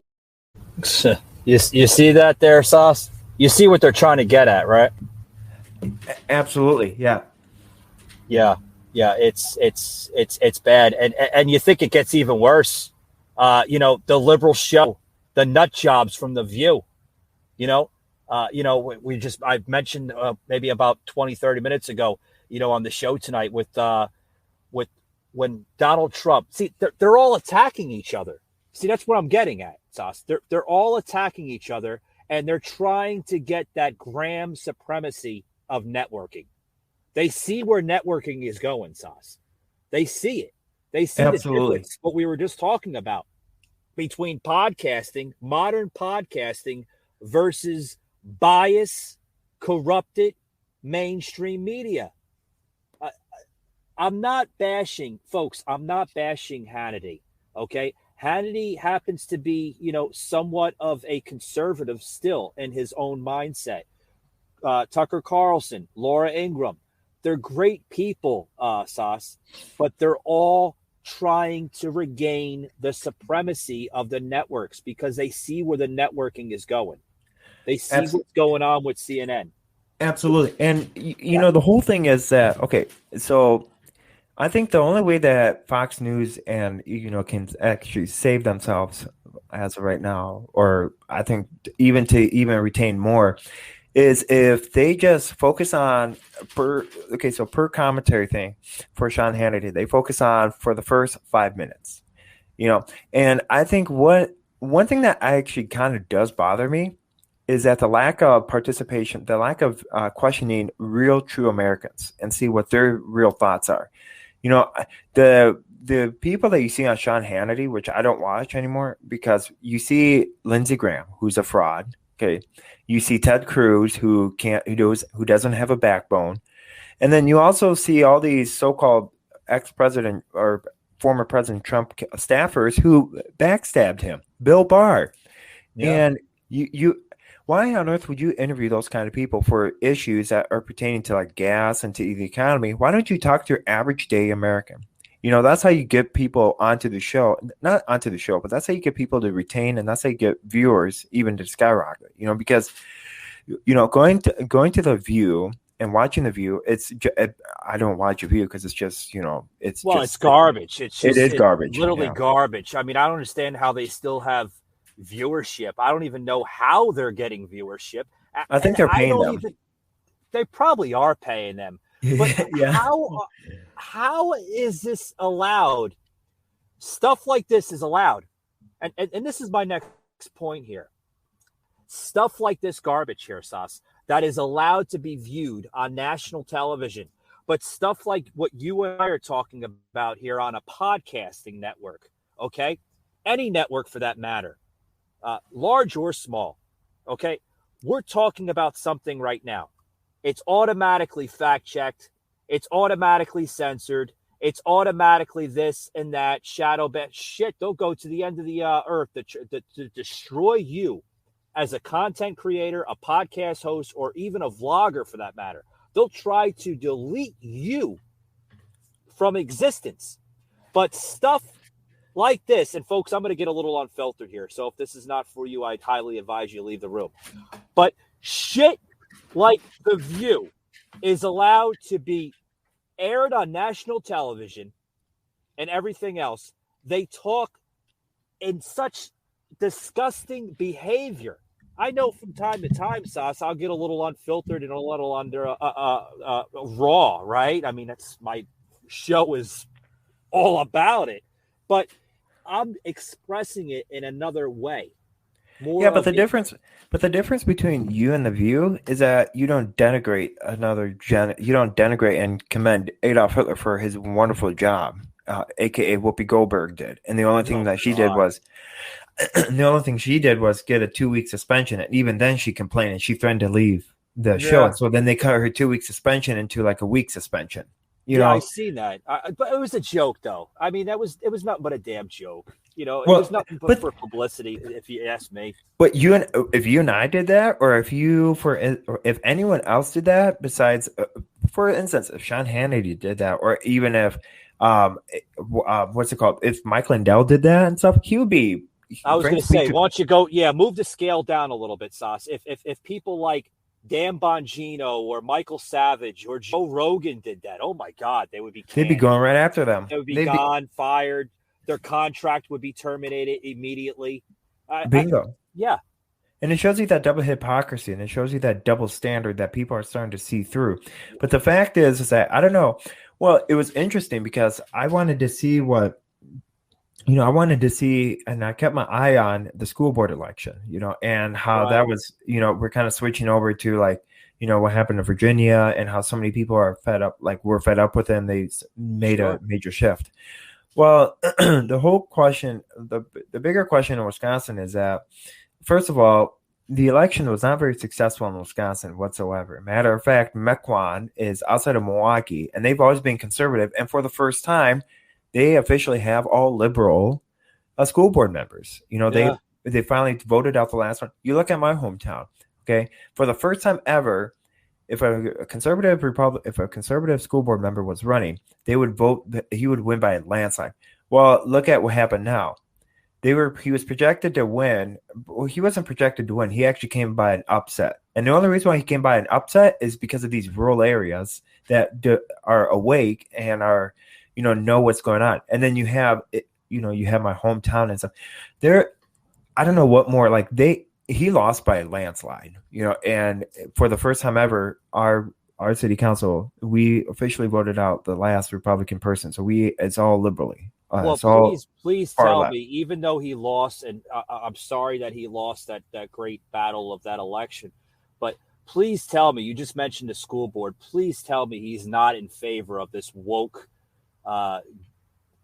You see that there, Sauce? You see what they're trying to get at, right? Absolutely. Yeah. Yeah. It's bad, and you think it gets even worse. The liberal show, the nut jobs from The View, I've mentioned maybe about 20, 30 minutes ago, on the show tonight with when Donald Trump, see, they're all attacking each other. See, that's what I'm getting at, Sauce. They're all attacking each other, and they're trying to get that Graham supremacy of networking. They see where networking is going, Sauce. They see it. They see the difference, what we were just talking about between podcasting, modern podcasting versus bias, corrupted mainstream media. I'm not bashing, folks. I'm not bashing Hannity. Okay. Hannity happens to be, somewhat of a conservative still in his own mindset. Tucker Carlson, Laura Ingraham, they're great people, Sauce, but they're all trying to regain the supremacy of the networks because they see where the networking is going. They see what's going on with CNN. Absolutely. And, you know, the whole thing is that, okay, so I think the only way that Fox News and, you know, can actually save themselves as of right now, or I think even to retain more, is if they just focus on per commentary thing for Sean Hannity, they focus on for the first 5 minutes, you know. And I think one thing that actually kind of does bother me is that the lack of participation, the lack of questioning real true Americans and see what their real thoughts are. You know, the people that you see on Sean Hannity, which I don't watch anymore, because you see Lindsey Graham, who's a fraud. Okay, you see Ted Cruz, who doesn't have a backbone, and then you also see all these so-called ex-president or former President Trump staffers who backstabbed him. Bill Barr, and why on earth would you interview those kind of people for issues that are pertaining to like gas and to the economy? Why don't you talk to your average day American? You know, that's how you get people onto the show, not onto the show, but that's how you get people to retain, and that's how you get viewers even to skyrocket. You know, because, you know, going to the View and watching the View, I don't watch a View because it's just, you know, it's garbage. It is garbage. Literally garbage. I mean, I don't understand how they still have viewership. I don't even know how they're getting viewership. I think they're paying them. They probably are paying them. But how is this allowed? Stuff like this is allowed. And this is my next point here. Stuff like this garbage here, Sauce, that is allowed to be viewed on national television. But stuff like what you and I are talking about here on a podcasting network, okay? Any network for that matter, large or small, okay? We're talking about something right now. It's automatically fact-checked. It's automatically censored. It's automatically this and that, shadow ban. Shit, they'll go to the end of the earth to destroy you as a content creator, a podcast host, or even a vlogger for that matter. They'll try to delete you from existence. But stuff like this, and folks, I'm going to get a little unfiltered here. So if this is not for you, I'd highly advise you leave the room. But shit like The View is allowed to be aired on national television and everything else. They talk in such disgusting behavior. I know from time to time, Sauce, I'll get a little unfiltered and a little under raw, right? I mean, that's my show is all about it. But I'm expressing it in another way. But the difference between you and The View is that you don't denigrate you don't denigrate and commend Adolf Hitler for his wonderful job, aka Whoopi Goldberg did. And the only thing she did was get a 2-week suspension, and even then she complained and she threatened to leave the show. And so then they cut her 2-week suspension into like a week suspension. You know, I see that, but it was a joke, though. I mean, it was nothing but a damn joke. You know, it was nothing but for publicity, if you ask me. But if you and I did that, or if anyone else did that, besides, for instance, if Sean Hannity did that, or even if what's it called, if Mike Lindell did that and stuff, he would be. I was going to say, why don't you go? Yeah, move the scale down a little bit, Sauce. If people like Dan Bongino or Michael Savage or Joe Rogan did that, oh my God, they would be canned. They'd be going right after them. They would be fired. Their contract would be terminated immediately. Bingo. Yeah. And it shows you that double hypocrisy, and it shows you that double standard that people are starting to see through. But the fact is that I don't know. Well, it was interesting because I wanted to see and I kept my eye on the school board election, you know, and how that was, you know, we're kind of switching over to like, you know, what happened to Virginia and how so many people are fed up, like we're fed up with it, and they made a major shift. Well, the whole question, the bigger question in Wisconsin is that, first of all, the election was not very successful in Wisconsin whatsoever. Matter of fact, Mequon is outside of Milwaukee, and they've always been conservative. And for the first time, they officially have all liberal school board members. You know, they finally voted out the last one. You look at my hometown, okay? For the first time ever, if a conservative school board member was running, they would vote that he would win by a landslide. Well, look at what happened now. He was projected to win. Well, he wasn't projected to win. He actually came by an upset. And the only reason why he came by an upset is because of these rural areas that are awake and are, know what's going on. And then you have my hometown and stuff. I don't know what more, like he lost by a landslide, and for the first time ever, our city council, we officially voted out the last Republican person. So it's all liberally. Well, please tell me, even though he lost, and I'm sorry that he lost that great battle of that election, but please tell me, you just mentioned the school board, please tell me he's not in favor of this woke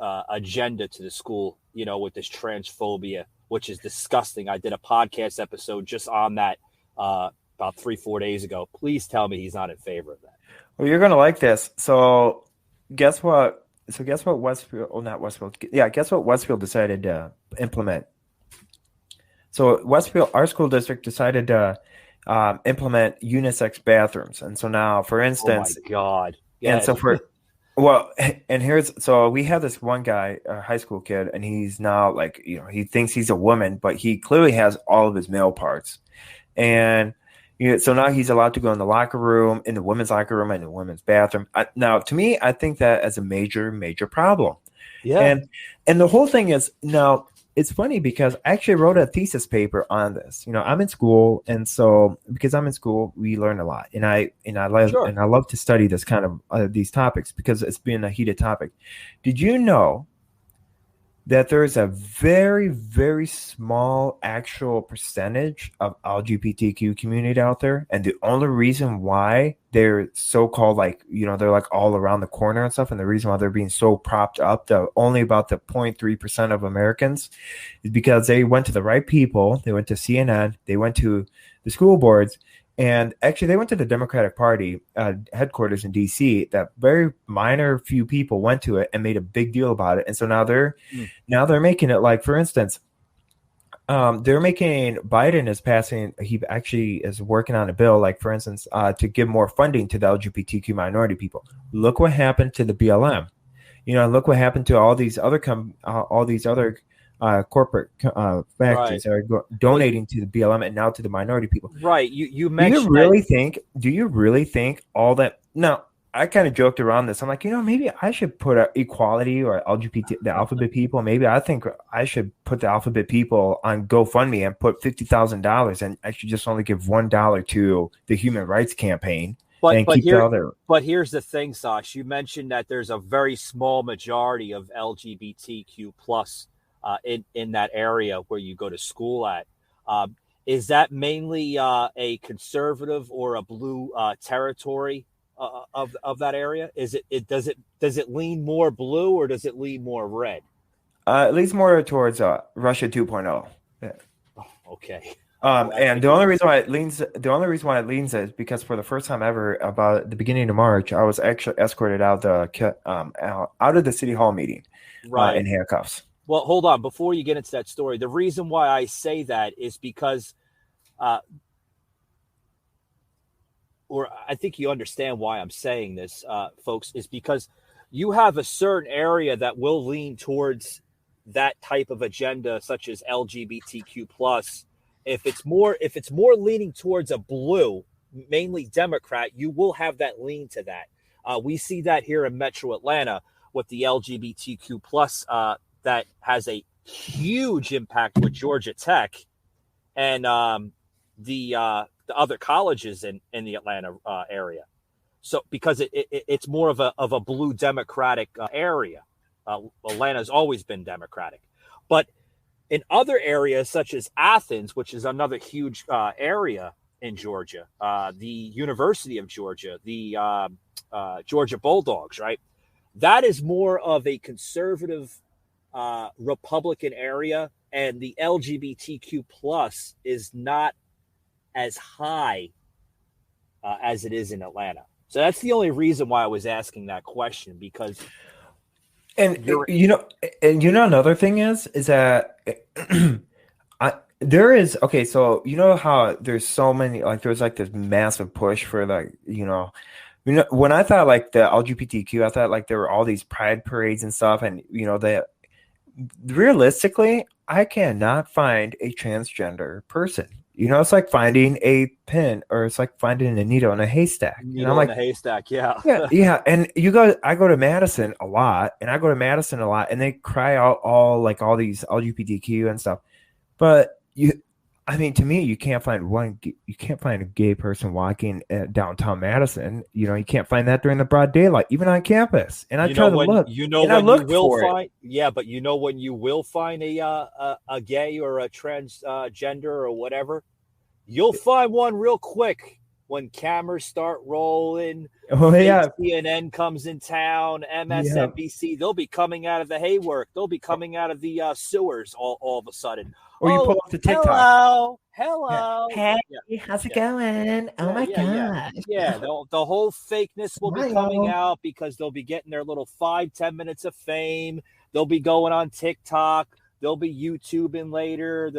agenda to the school, with this transphobia, which is disgusting. I did a podcast episode just on that about 3-4 days ago. Please tell me he's not in favor of that. Well, you're going to like this. So guess what? Guess what Westfield decided to implement? So Westfield, our school district, decided to implement unisex bathrooms. And so now, for instance, oh my God. Yeah. And so we have this one guy, a high school kid, and he's now he thinks he's a woman, but he clearly has all of his male parts. And so now he's allowed to go in the locker room, in the women's locker room, and the women's bathroom. Now, to me, I think that is a major, major problem. Yeah. And the whole thing is, now, it's funny because I actually wrote a thesis paper on this. I'm in school, and so because I'm in school, we learn a lot. And I love to study this kind of these topics because it's been a heated topic. Did you know that there is a very, very small actual percentage of LGBTQ community out there? And the only reason why they're so-called they're like all around the corner and stuff, and the reason why they're being so propped up to only about the 0.3% of Americans is because they went to the right people. They went to CNN. They went to the school boards. And actually, they went to the Democratic Party headquarters in D.C. That very minor few people went to it and made a big deal about it. And so now they're making it like, for instance, they're making Biden is passing. He actually is working on a bill, like for instance, to give more funding to the LGBTQ minority people. Look what happened to the BLM. Look what happened to all these other corporate factories that are donating to the BLM and now to the minority people. Right. You mentioned. Do you really think all that? No, I kind of joked around this. I'm like, maybe I should put equality or LGBT, the alphabet people. Maybe I think I should put the alphabet people on GoFundMe and put $50,000 and actually just only give $1 to the Human Rights Campaign. But here's the thing, Sash. You mentioned that there's a very small majority of LGBTQ plus in that area where you go to school at. Is that mainly a conservative or a blue territory of that area? Does it lean more blue or does it lean more red? It leans more towards Russia 2.0. Yeah. Oh, okay. And the only reason why it leans is because for the first time ever, about the beginning of March, I was actually escorted out of the city hall meeting, in handcuffs. Well, hold on. Before you get into that story, the reason why I say that is because, or I think you understand why I'm saying this, folks, is because you have a certain area that will lean towards that type of agenda, such as LGBTQ plus. If it's more leaning towards a blue, mainly Democrat, you will have that lean to that. We see that here in Metro Atlanta with the LGBTQ plus. That has a huge impact with Georgia Tech and the other colleges in the Atlanta area. So because it's more of a blue Democratic area. Atlanta's always been Democratic. But in other areas such as Athens, which is another huge area in Georgia, the University of Georgia, the Georgia Bulldogs, right? That is more of a conservative Republican area, and the LGBTQ plus is not as high as it is in Atlanta. So that's the only reason why I was asking that question, because another thing is that There is, okay, so you know how there's so many, like there's like this massive push for like, when I thought like the LGBTQ, I thought like there were all these pride parades and stuff, and that realistically, I cannot find a transgender person. It's like finding a pin, or it's like finding a needle in a haystack. Needle in a haystack, yeah. yeah. And I go to Madison a lot, and they cry out all these LGBTQ and stuff. But to me, you can't find a gay person walking at downtown Madison. You can't find that during the broad daylight, even on campus. And I try to look. But you know when you will find a gay or a transgender or whatever, you'll find one real quick when cameras start rolling. Oh yeah, CNN comes in town, MSNBC. They'll be coming out of the haywork. They'll be coming out of the sewers all of a sudden. Or you pull up the TikTok. Hello. Hey, how's it going? Oh my God. Yeah, the whole fakeness will be coming out because they'll be getting their little 5-10 minutes of fame. They'll be going on TikTok. They'll be YouTubing later.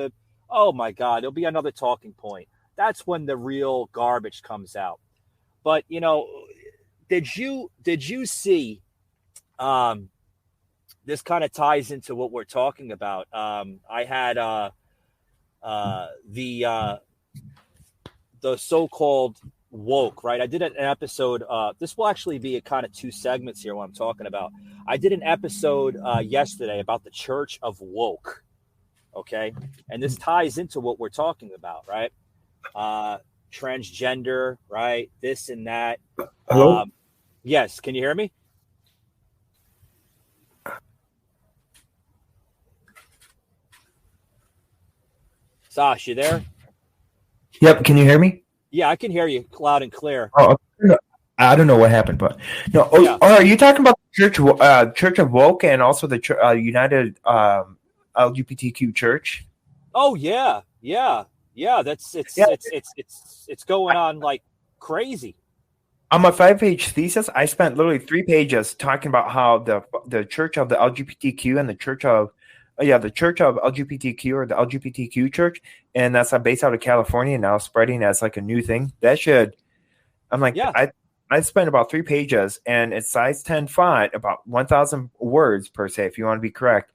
Oh my God, there'll be another talking point. That's when the real garbage comes out. But did you see? This kind of ties into what we're talking about. I had the so-called woke, right? I did an episode. This will actually be a kind of 2 segments here. What I'm talking about. I did an episode yesterday about the Church of Woke. Okay, and this ties into what we're talking about, right? Transgender, right? This and that. Hello? Yes, can you hear me? Sash, you there? Yep. Can you hear me? Yeah, I can hear you loud and clear. Oh, I don't know what happened, but no. Oh, are you talking about the Church of Woke and also the United LGBTQ Church? Oh yeah. It's going on like crazy. On my 5-page thesis, I spent literally 3 pages talking about how the Church of the LGBTQ and the Church of LGBTQ, or the LGBTQ Church, and that's based out of California now, spreading as like a new thing. I spent about 3 pages, and it's size 10 font, about 1,000 words per se, if you want to be correct,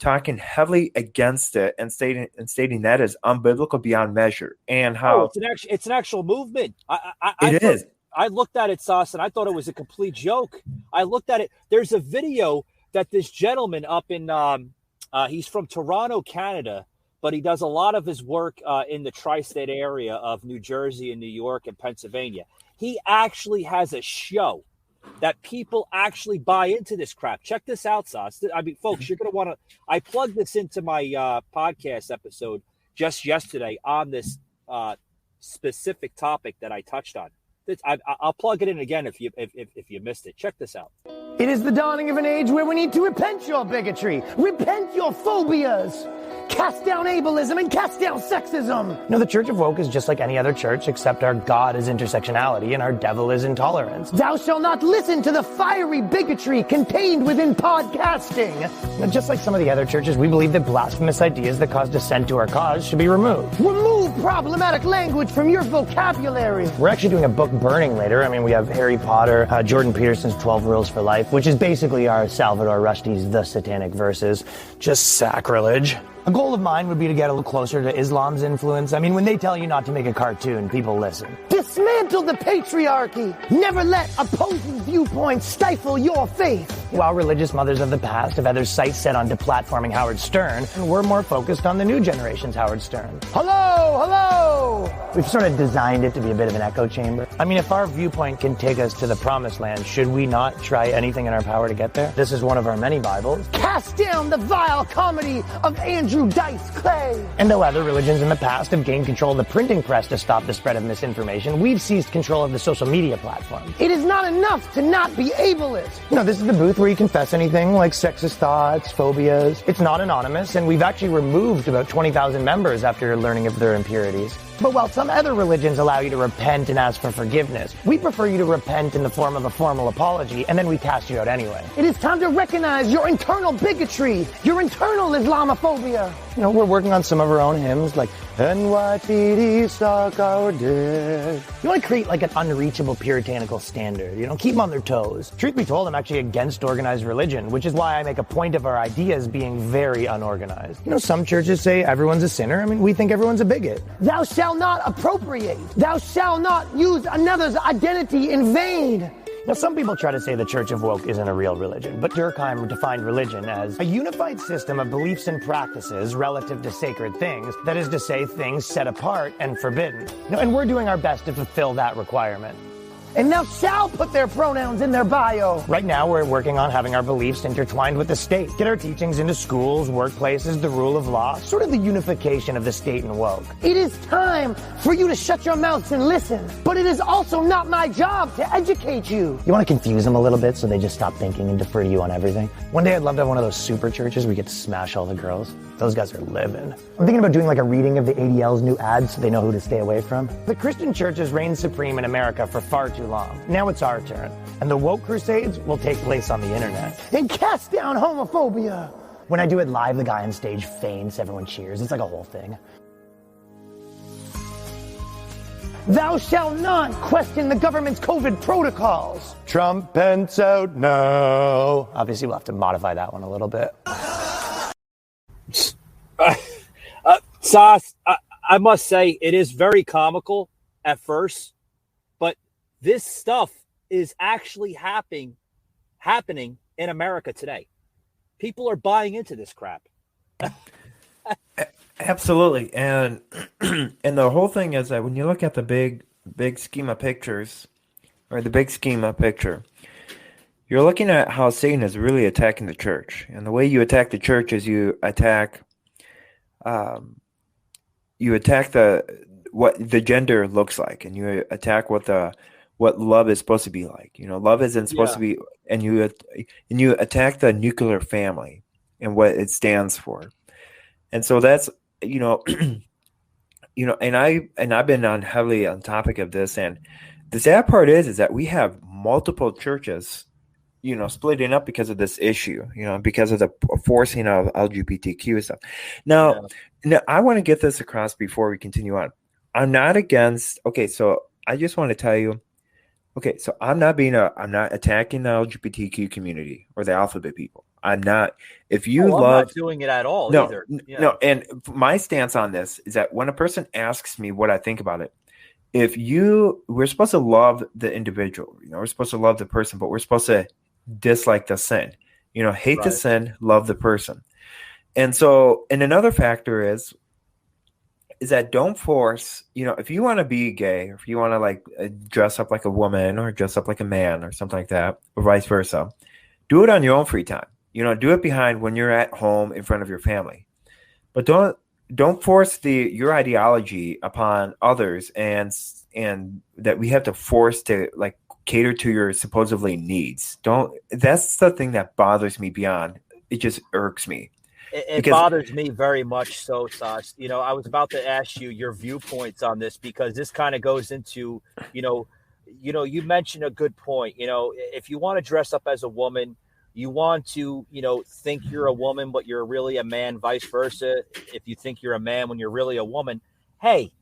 talking heavily against it and stating that is unbiblical beyond measure, and how it's an actual movement. It is. I looked at it, Sauce, and I thought it was a complete joke. I looked at it. There's a video that this gentleman up in he's from Toronto, Canada, but he does a lot of his work in the tri-state area of New Jersey and New York and Pennsylvania. He actually has a show that people actually buy into this crap. Check this out, Sauce. I mean, folks, you're going to want to – I plugged this into my podcast episode just yesterday on this specific topic that I touched on. I'll plug it in again if you missed it. Check this out. It is the dawning of an age where we need to repent your bigotry, repent your phobias, cast down ableism, and cast down sexism. No, the Church of Woke is just like any other church, except our God is intersectionality and our devil is intolerance. Thou shalt not listen to the fiery bigotry contained within podcasting. Now, just like some of the other churches, we believe that blasphemous ideas that cause dissent to our cause should be removed. Remove problematic language from your vocabulary. We're actually doing a book burning later. I mean, we have Harry Potter, Jordan Peterson's 12 Rules for Life, which is basically our Salvador Rushdie's The Satanic Verses. Just sacrilege. A goal of mine would be to get a little closer to Islam's influence. I mean, when they tell you not to make a cartoon, people listen. Dismantle the patriarchy. Never let opposing viewpoints stifle your faith. While religious mothers of the past have had their sights set on deplatforming Howard Stern, we're more focused on the new generation's Howard Stern. Hello! We've sort of designed it to be a bit of an echo chamber. I mean, if our viewpoint can take us to the promised land, should we not try anything in our power to get there? This is one of our many Bibles. Cast down the vile comedy of Andrew Dice Clay. And though other religions in the past have gained control of the printing press to stop the spread of misinformation, we've seized control of the social media platform. It is not enough to not be ableist. You know, this is the booth where you confess anything like sexist thoughts, phobias. It's not anonymous, and we've actually removed about 20,000 members after learning of their impurities. But while some other religions allow you to repent and ask for forgiveness, we prefer you to repent in the form of a formal apology, and then we cast you out anyway. It is time to recognize your internal bigotry, your internal Islamophobia. You know, we're working on some of our own hymns, like NYPD suck our dick. You want to create like an unreachable puritanical standard, you know, keep them on their toes. Truth be told, I'm actually against organized religion, which is why I make a point of our ideas being very unorganized. You know, some churches say everyone's a sinner. I mean, we think everyone's a bigot. Thou shalt not appropriate. Thou shalt not use another's identity in vain. Now, some people try to say the Church of Woke isn't a real religion, but Durkheim defined religion as a unified system of beliefs and practices relative to sacred things, that is to say, things set apart and forbidden. And we're doing our best to fulfill that requirement. And thou shalt put their pronouns in their bio. Right now, we're working on having our beliefs intertwined with the state. Get our teachings into schools, workplaces, the rule of law, sort of the unification of the state and woke. It is time for you to shut your mouths and listen. But it is also not my job to educate you. You want to confuse them a little bit so they just stop thinking and defer to you on everything? One day I'd love to have one of those super churches where we get to smash all the girls. Those guys are living. I'm thinking about doing like a reading of the ADL's new ads so they know who to stay away from. The Christian churches reigned supreme in America for far too long. Now it's our turn. And the woke crusades will take place on the internet. And cast down homophobia. When I do it live, the guy on stage faints, everyone cheers. It's like a whole thing. Thou shalt not question the government's COVID protocols. Trump Pence out now. Obviously, we'll have to modify that one a little bit. Sauce, I must say, it is very comical at first, but this stuff is actually happening in America today. People are buying into this crap. Absolutely. And and the whole thing is that when you look at the big scheme of pictures, or the big scheme of picture, you're looking at how Satan is really attacking the church. And the way you attack the church is you attack what the gender looks like, and you attack what love is supposed to be like. You know, love isn't supposed to be, and you attack the nuclear family and what it stands for. And so that's, and I've been heavily on topic of this, and the sad part is that we have multiple churches, splitting up because of this issue, because of the forcing of LGBTQ stuff. Now, I want to get this across before we continue on. I'm not against. Okay, so I just want to tell you. Okay, so I'm not attacking the LGBTQ community or the alphabet people. I'm not. If you love, I'm not doing it at all either. No. And my stance on this is that when a person asks me what I think about it, we're supposed to love the individual. We're supposed to love the person, but we're supposed to dislike the sin. Hate the sin, love the person. And so, and another factor is that don't force, if you want to be gay, or if you want to dress up like a woman or dress up like a man or something like that, or vice versa, do it on your own free time. Do it behind when you're at home in front of your family. But don't force your ideology upon others, and that we have to force to cater to your supposedly needs. That's the thing that bothers me beyond. It just irks me. It bothers me very much so, Sas. I was about to ask you your viewpoints on this, because this kind of goes into, you mentioned a good point. If you want to dress up as a woman, you want to, think you're a woman, but you're really a man, vice versa. If you think you're a man when you're really a woman, hey,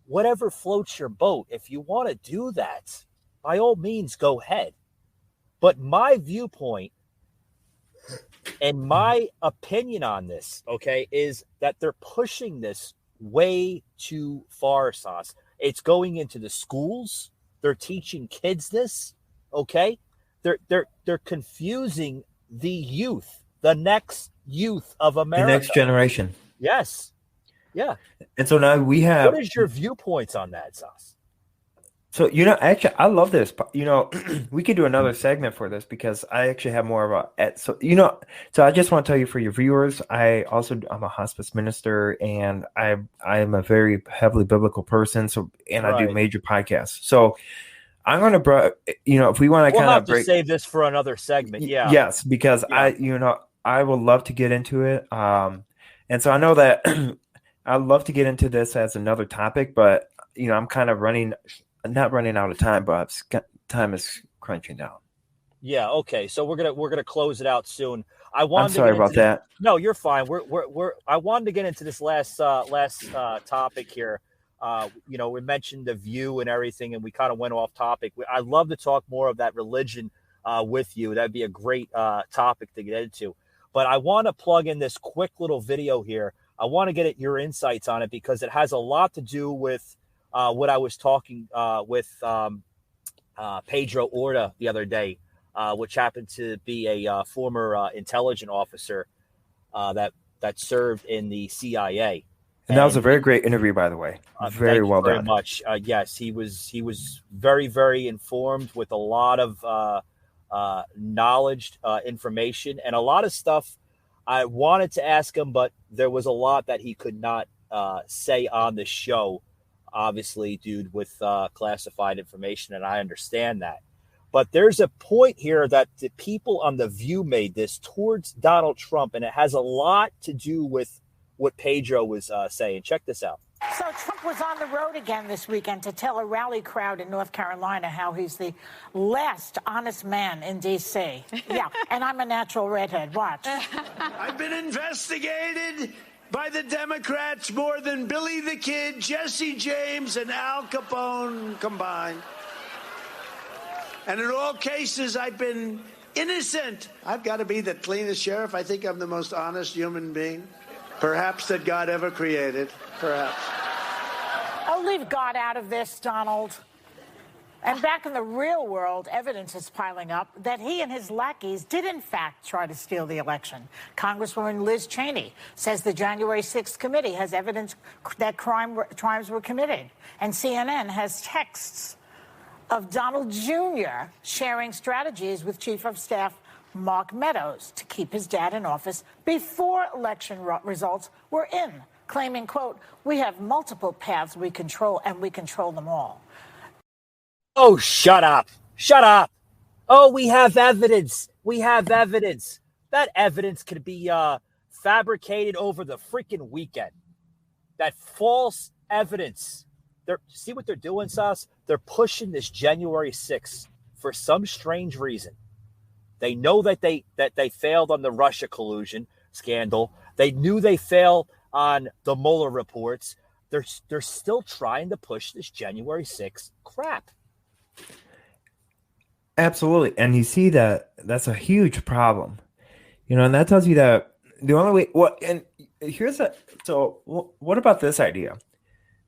whatever floats your boat. If you want to do that, by all means, go ahead. But my viewpoint and my opinion on this, okay, is that they're pushing this way too far, Sauce. It's going into the schools. They're teaching kids this, okay? They're confusing the youth, the next youth of America. The next generation. Yes. Yeah. And so now we have... What is your viewpoints on that, Sauce? So, actually, I love this. We could do another segment for this, because I actually have more of a... So I just want to tell you, for your viewers, I'm a hospice minister, and I'm a very heavily biblical person. So, and I do major podcasts. So I'm going to, if we want to kind of break... save this for another segment. Yeah. Yes, because I would love to get into it. And so I know that I'd love to get into this as another topic, but I'm kind of not running out of time, but time is crunching down. Yeah. Okay. So we're gonna close it out soon. I'm sorry about that. No, you're fine. I wanted to get into this last topic here. We mentioned the View and everything, and we kind of went off topic. I'd love to talk more of that religion with you. That'd be a great topic to get into. But I want to plug in this quick little video here. I want to get your insights on it because it has a lot to do with what I was talking with Pedro Orta the other day, which happened to be a former intelligence officer that served in the CIA. And that was a very great interview, by the way. Very well done. Very much. Yes, he was very, very informed with a lot of knowledge, information, and a lot of stuff I wanted to ask him, but there was a lot that he could not say on the show, obviously, dude, with classified information, and I understand that. But there's a point here that the people on The View made this towards Donald Trump, and it has a lot to do with what Pedro was saying. Check this out. So Trump was on the road again this weekend to tell a rally crowd in North Carolina how he's the last honest man in D.C. Yeah, and I'm a natural redhead. Watch. I've been investigated by the Democrats more than Billy the Kid, Jesse James, and Al Capone combined. And in all cases, I've been innocent. I've got to be the cleanest sheriff. I think I'm the most honest human being, perhaps, that God ever created. Perhaps. Oh, leave God out of this, Donald. And back in the real world, evidence is piling up that he and his lackeys did, in fact, try to steal the election. Congresswoman Liz Cheney says the January 6th committee has evidence that crimes were committed. And CNN has texts of Donald Jr. sharing strategies with Chief of Staff Mark Meadows to keep his dad in office before election results were in, claiming, quote, "We have multiple paths we control, and we control them all." Oh, shut up. Shut up. Oh, we have evidence. We have evidence. That evidence could be fabricated over the freaking weekend. That false evidence. See what they're doing, Sas? They're pushing this January 6th for some strange reason. They know that they failed on the Russia collusion scandal. They knew they failed on the Mueller reports. They're still trying to push this January 6th crap. Absolutely. And you see that's a huge problem. And that tells you that the only way what about this idea?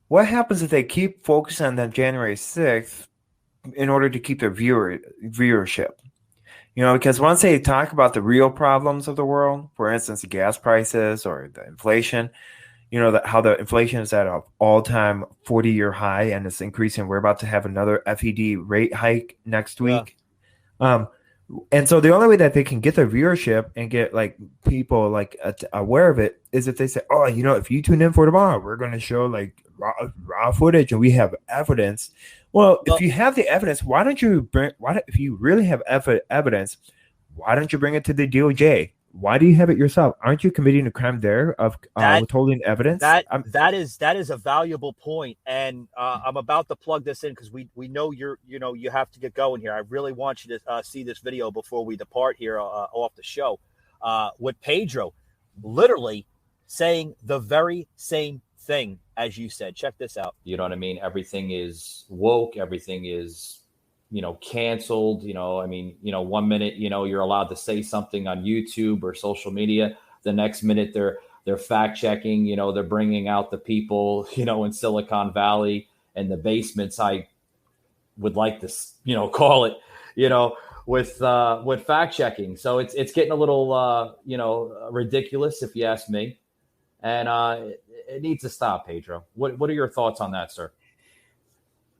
What happens if they keep focusing on that January 6th in order to keep their viewership? Because once they talk about the real problems of the world, for instance, the gas prices or the inflation, how the inflation is at an all-time 40-year high and it's increasing. We're about to have another FED rate hike next week. Yeah. And so the only way that they can get their viewership and get people aware of it is if they say, oh, if you tune in for tomorrow, we're going to show raw footage and we have evidence. Well, if you have the evidence, why don't you if you really have evidence, why don't you bring it to the DOJ? Why do you have it yourself? Aren't you committing a crime there of withholding evidence? That is a valuable point, and I'm about to plug this in because we know you have to get going here. I really want you to see this video before we depart here off the show. With Pedro, literally saying the very same thing as you said. Check this out. You know what I mean? Everything is woke. Everything is canceled. 1 minute, you're allowed to say something on YouTube or social media. The next minute they're fact checking, they're bringing out the people, in Silicon Valley and the basements. I would like to, call it, with fact checking. So it's getting a little, ridiculous if you ask me. And it needs to stop, Pedro. What are your thoughts on that, sir?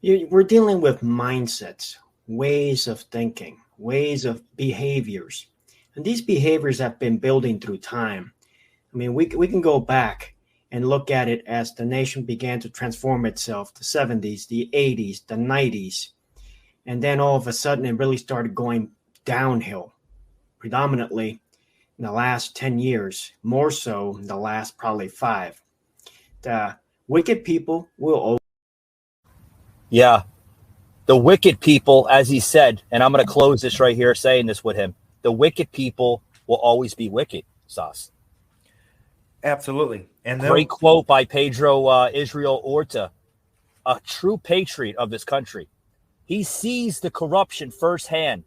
We're dealing with mindsets, ways of thinking, ways of behaviors. And these behaviors have been building through time. I mean, we can go back and look at it as the nation began to transform itself, the 70s, the 80s, the 90s. And then all of a sudden, it really started going downhill, predominantly in the last 10 years, more so in the last probably 5. wicked people will always. Yeah. The wicked people, as he said, and I'm going to close this right here saying this with him, the wicked people will always be wicked, Sas. Absolutely. And great quote by Pedro Israel Orta, a true patriot of this country. He sees the corruption firsthand,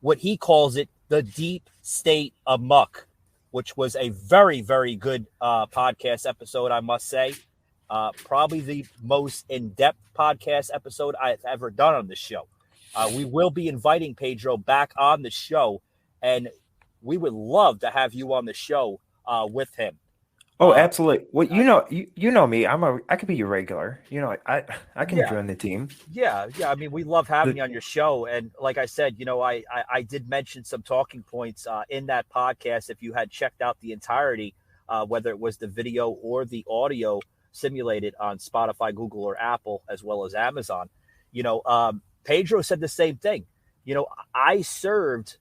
what he calls it, the deep state amok, which was a very, very good podcast episode, I must say. Probably the most in-depth podcast episode I've ever done on this show. We will be inviting Pedro back on the show, and we would love to have you on the show with him. Oh, absolutely. Well, you know me. I could be your regular. You know, I can join the team. Yeah. I mean, we love having you on your show, and like I said, you know, I did mention some talking points in that podcast. If you had checked out the entirety, whether it was the video or the audio simulated on Spotify, Google, or Apple, as well as Amazon, you know, Pedro said the same thing. You know, I served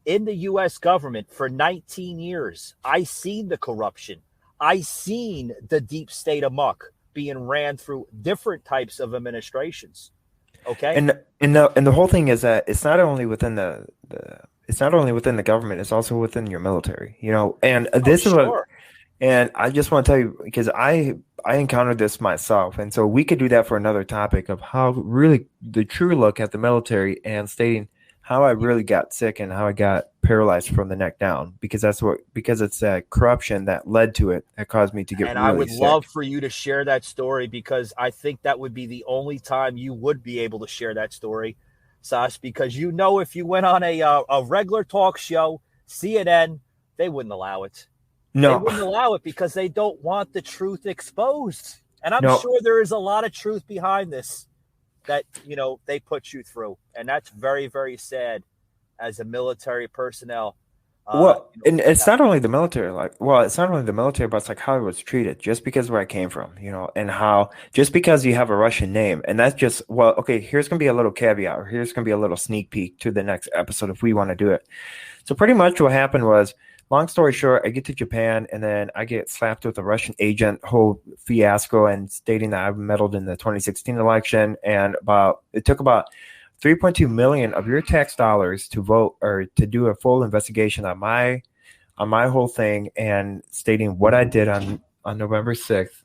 in the U.S. government for 19 years. I seen the corruption. I seen the deep state amok being ran through different types of administrations. Okay. And the whole thing is that it's not only within it's not only within the government, it's also within your military, you know, and this is what, and I just want to tell you, because I encountered this myself. And so we could do that for another topic of how really the true look at the military and stating how I really got sick and how I got paralyzed from the neck down, because it's that corruption that led to it that caused me to get and really I would sick. love for you to share that story, because I think that would be the only time you would be able to share that story, Sas, because you know, if you went on a regular talk show, CNN, they wouldn't allow it. No. They wouldn't allow it because they don't want the truth exposed. And I'm No. sure there is a lot of truth behind this that, you know, they put you through. And that's very, very sad as a military personnel. Well, and it's not only the military, it's not only the military, but it's like how I was treated just because where I came from, you know, and how just because you have a Russian name, and that's just, well, okay, here's going to be a little caveat, or here's going to be a little sneak peek to the next episode if we want to do it. So pretty much what happened was, long story short, I get to Japan and then I get slapped with a Russian agent, whole fiasco, and stating that I meddled in the 2016 election, and it took about 3.2 million of your tax dollars to vote or to do a full investigation on my whole thing, and stating what I did on November 6th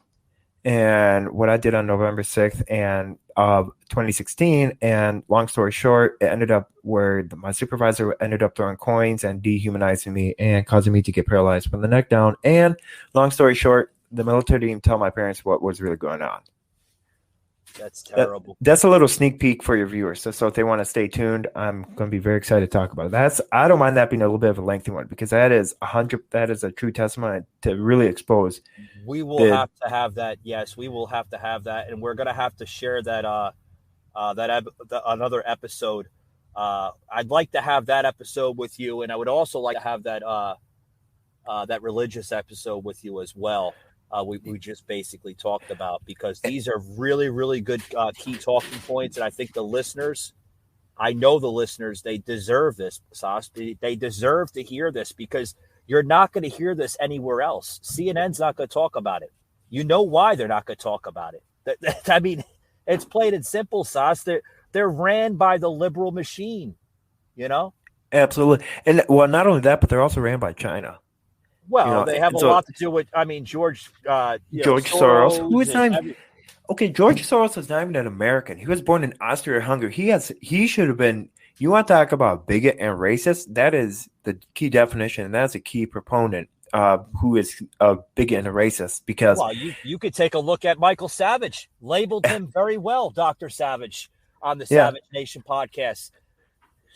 and what I did on November 6th and 2016. And long story short, it ended up where my supervisor ended up throwing coins and dehumanizing me and causing me to get paralyzed from the neck down. And long story short, the military didn't tell my parents what was really going on. That's terrible. That's a little sneak peek for your viewers. So if they want to stay tuned, I'm going to be very excited to talk about it. I don't mind that being a little bit of a lengthy one, because that is a true testimony to really expose. We will have to have that. Yes, we will have to have that. And we're going to have to share that, another episode. I'd like to have that episode with you. And I would also like to have that religious episode with you as well. We just basically talked about, because these are really, really good key talking points. And I think the listeners, they deserve this, Sas. They deserve to hear this, because you're not going to hear this anywhere else. CNN's not going to talk about it. You know why they're not going to talk about it. I mean, it's plain and simple, Sas. They're ran by the liberal machine, you know? Absolutely. And well, not only that, but they're also ran by China. Well, you know, they have a lot to do with, I mean, George Soros, who is not even, okay, George Soros is not even an American. He was born in Austria-Hungary. He should have been, you want to talk about bigot and racist? That is the key definition, and that's a key proponent who is a bigot and a racist, because... Well, you could take a look at Michael Savage, labeled him very well, Dr. Savage, on the Savage Nation podcast.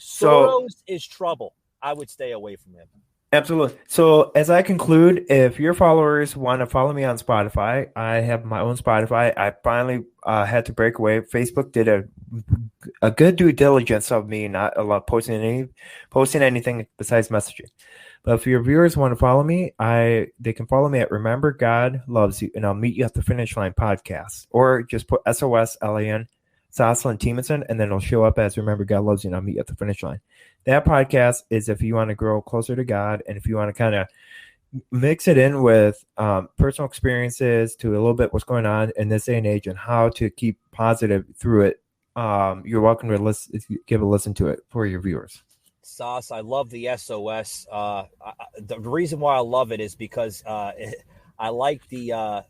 Soros is trouble. I would stay away from him. Absolutely. So as I conclude, if your followers want to follow me on Spotify, I have my own Spotify. I finally had to break away. Facebook did a good due diligence of me not posting anything besides messaging. But if your viewers want to follow me, they can follow me at Remember God Loves You, and I'll meet you at the Finish Line podcast, or just put SOSLAN Saslan Teemanson, and then it'll show up as Remember God Loves You, and I'll meet you at the finish line. That podcast is if you want to grow closer to God, and if you want to kind of mix it in with personal experiences to a little bit what's going on in this day and age and how to keep positive through it, you're welcome to give a listen to it for your viewers. Sauce, I love the SOS. The reason why I love it is because I like the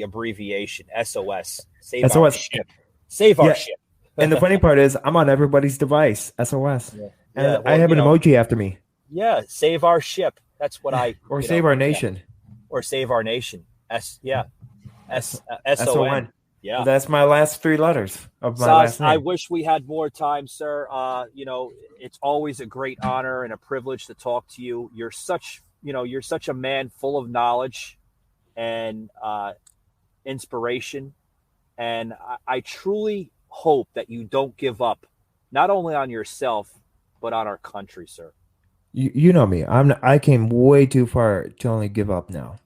abbreviation SOS. Save SOS. our ship. Save our ship. And the funny part is, I'm on everybody's device. SOS. Yeah. And I have an emoji after me. Yeah, save our ship. That's what I. Or save our nation. Yeah. Or save our nation. SON. Yeah, that's my last 3 letters of my Sauce, last name. I wish we had more time, sir. It's always a great honor and a privilege to talk to you. You're such a man full of knowledge and inspiration, and I truly hope that you don't give up, not only on yourself but on our country, sir. You know me. I came way too far to only give up now.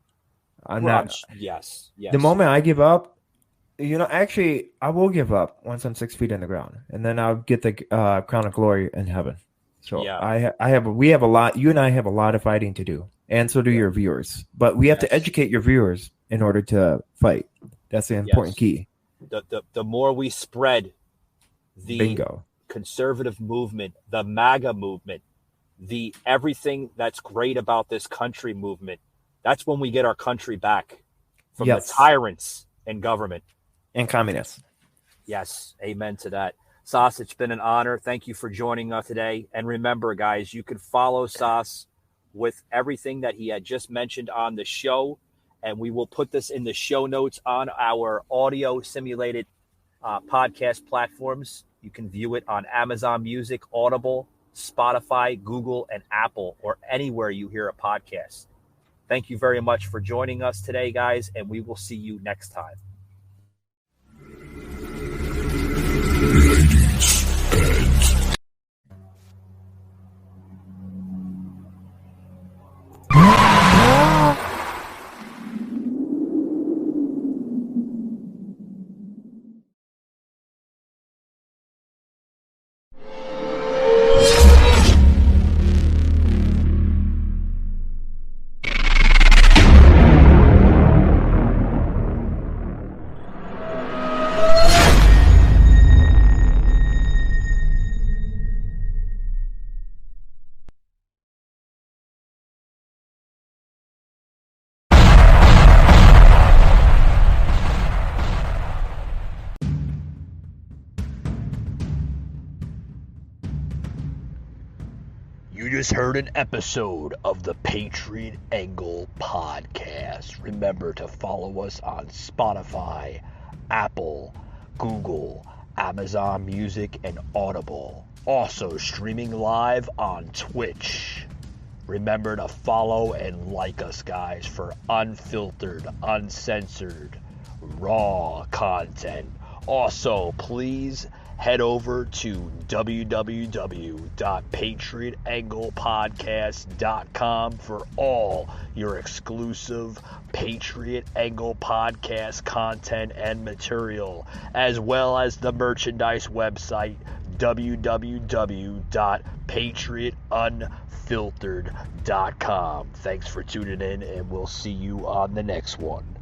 Yes. The moment I give up, actually, I will give up once I'm 6 feet in the ground, and then I'll get the crown of glory in heaven. So yeah. We have a lot. You and I have a lot of fighting to do, and so do your viewers. But we have to educate your viewers in order to fight. That's the important key. The more we spread the conservative movement, the MAGA movement, the everything that's great about this country movement, that's when we get our country back from the tyrants in government. And communists. Yes. Amen to that. Sauce, it's been an honor. Thank you for joining us today. And remember, guys, you can follow Sauce with everything that he had just mentioned on the show. And we will put this in the show notes on our audio simulated podcast platforms. You can view it on Amazon Music, Audible, Spotify, Google, and Apple, or anywhere you hear a podcast. Thank you very much for joining us today, guys, and we will see you next time. You just heard an episode of the Patriot Angle podcast. Remember to follow us on Spotify, Apple, Google, Amazon Music, and Audible. Also streaming live on Twitch. Remember to follow and like us, guys, for unfiltered, uncensored, raw content. Also, please head over to www.patriotanglepodcast.com for all your exclusive Patriot Angle podcast content and material, as well as the merchandise website www.patriotunfiltered.com. Thanks for tuning in, and we'll see you on the next one.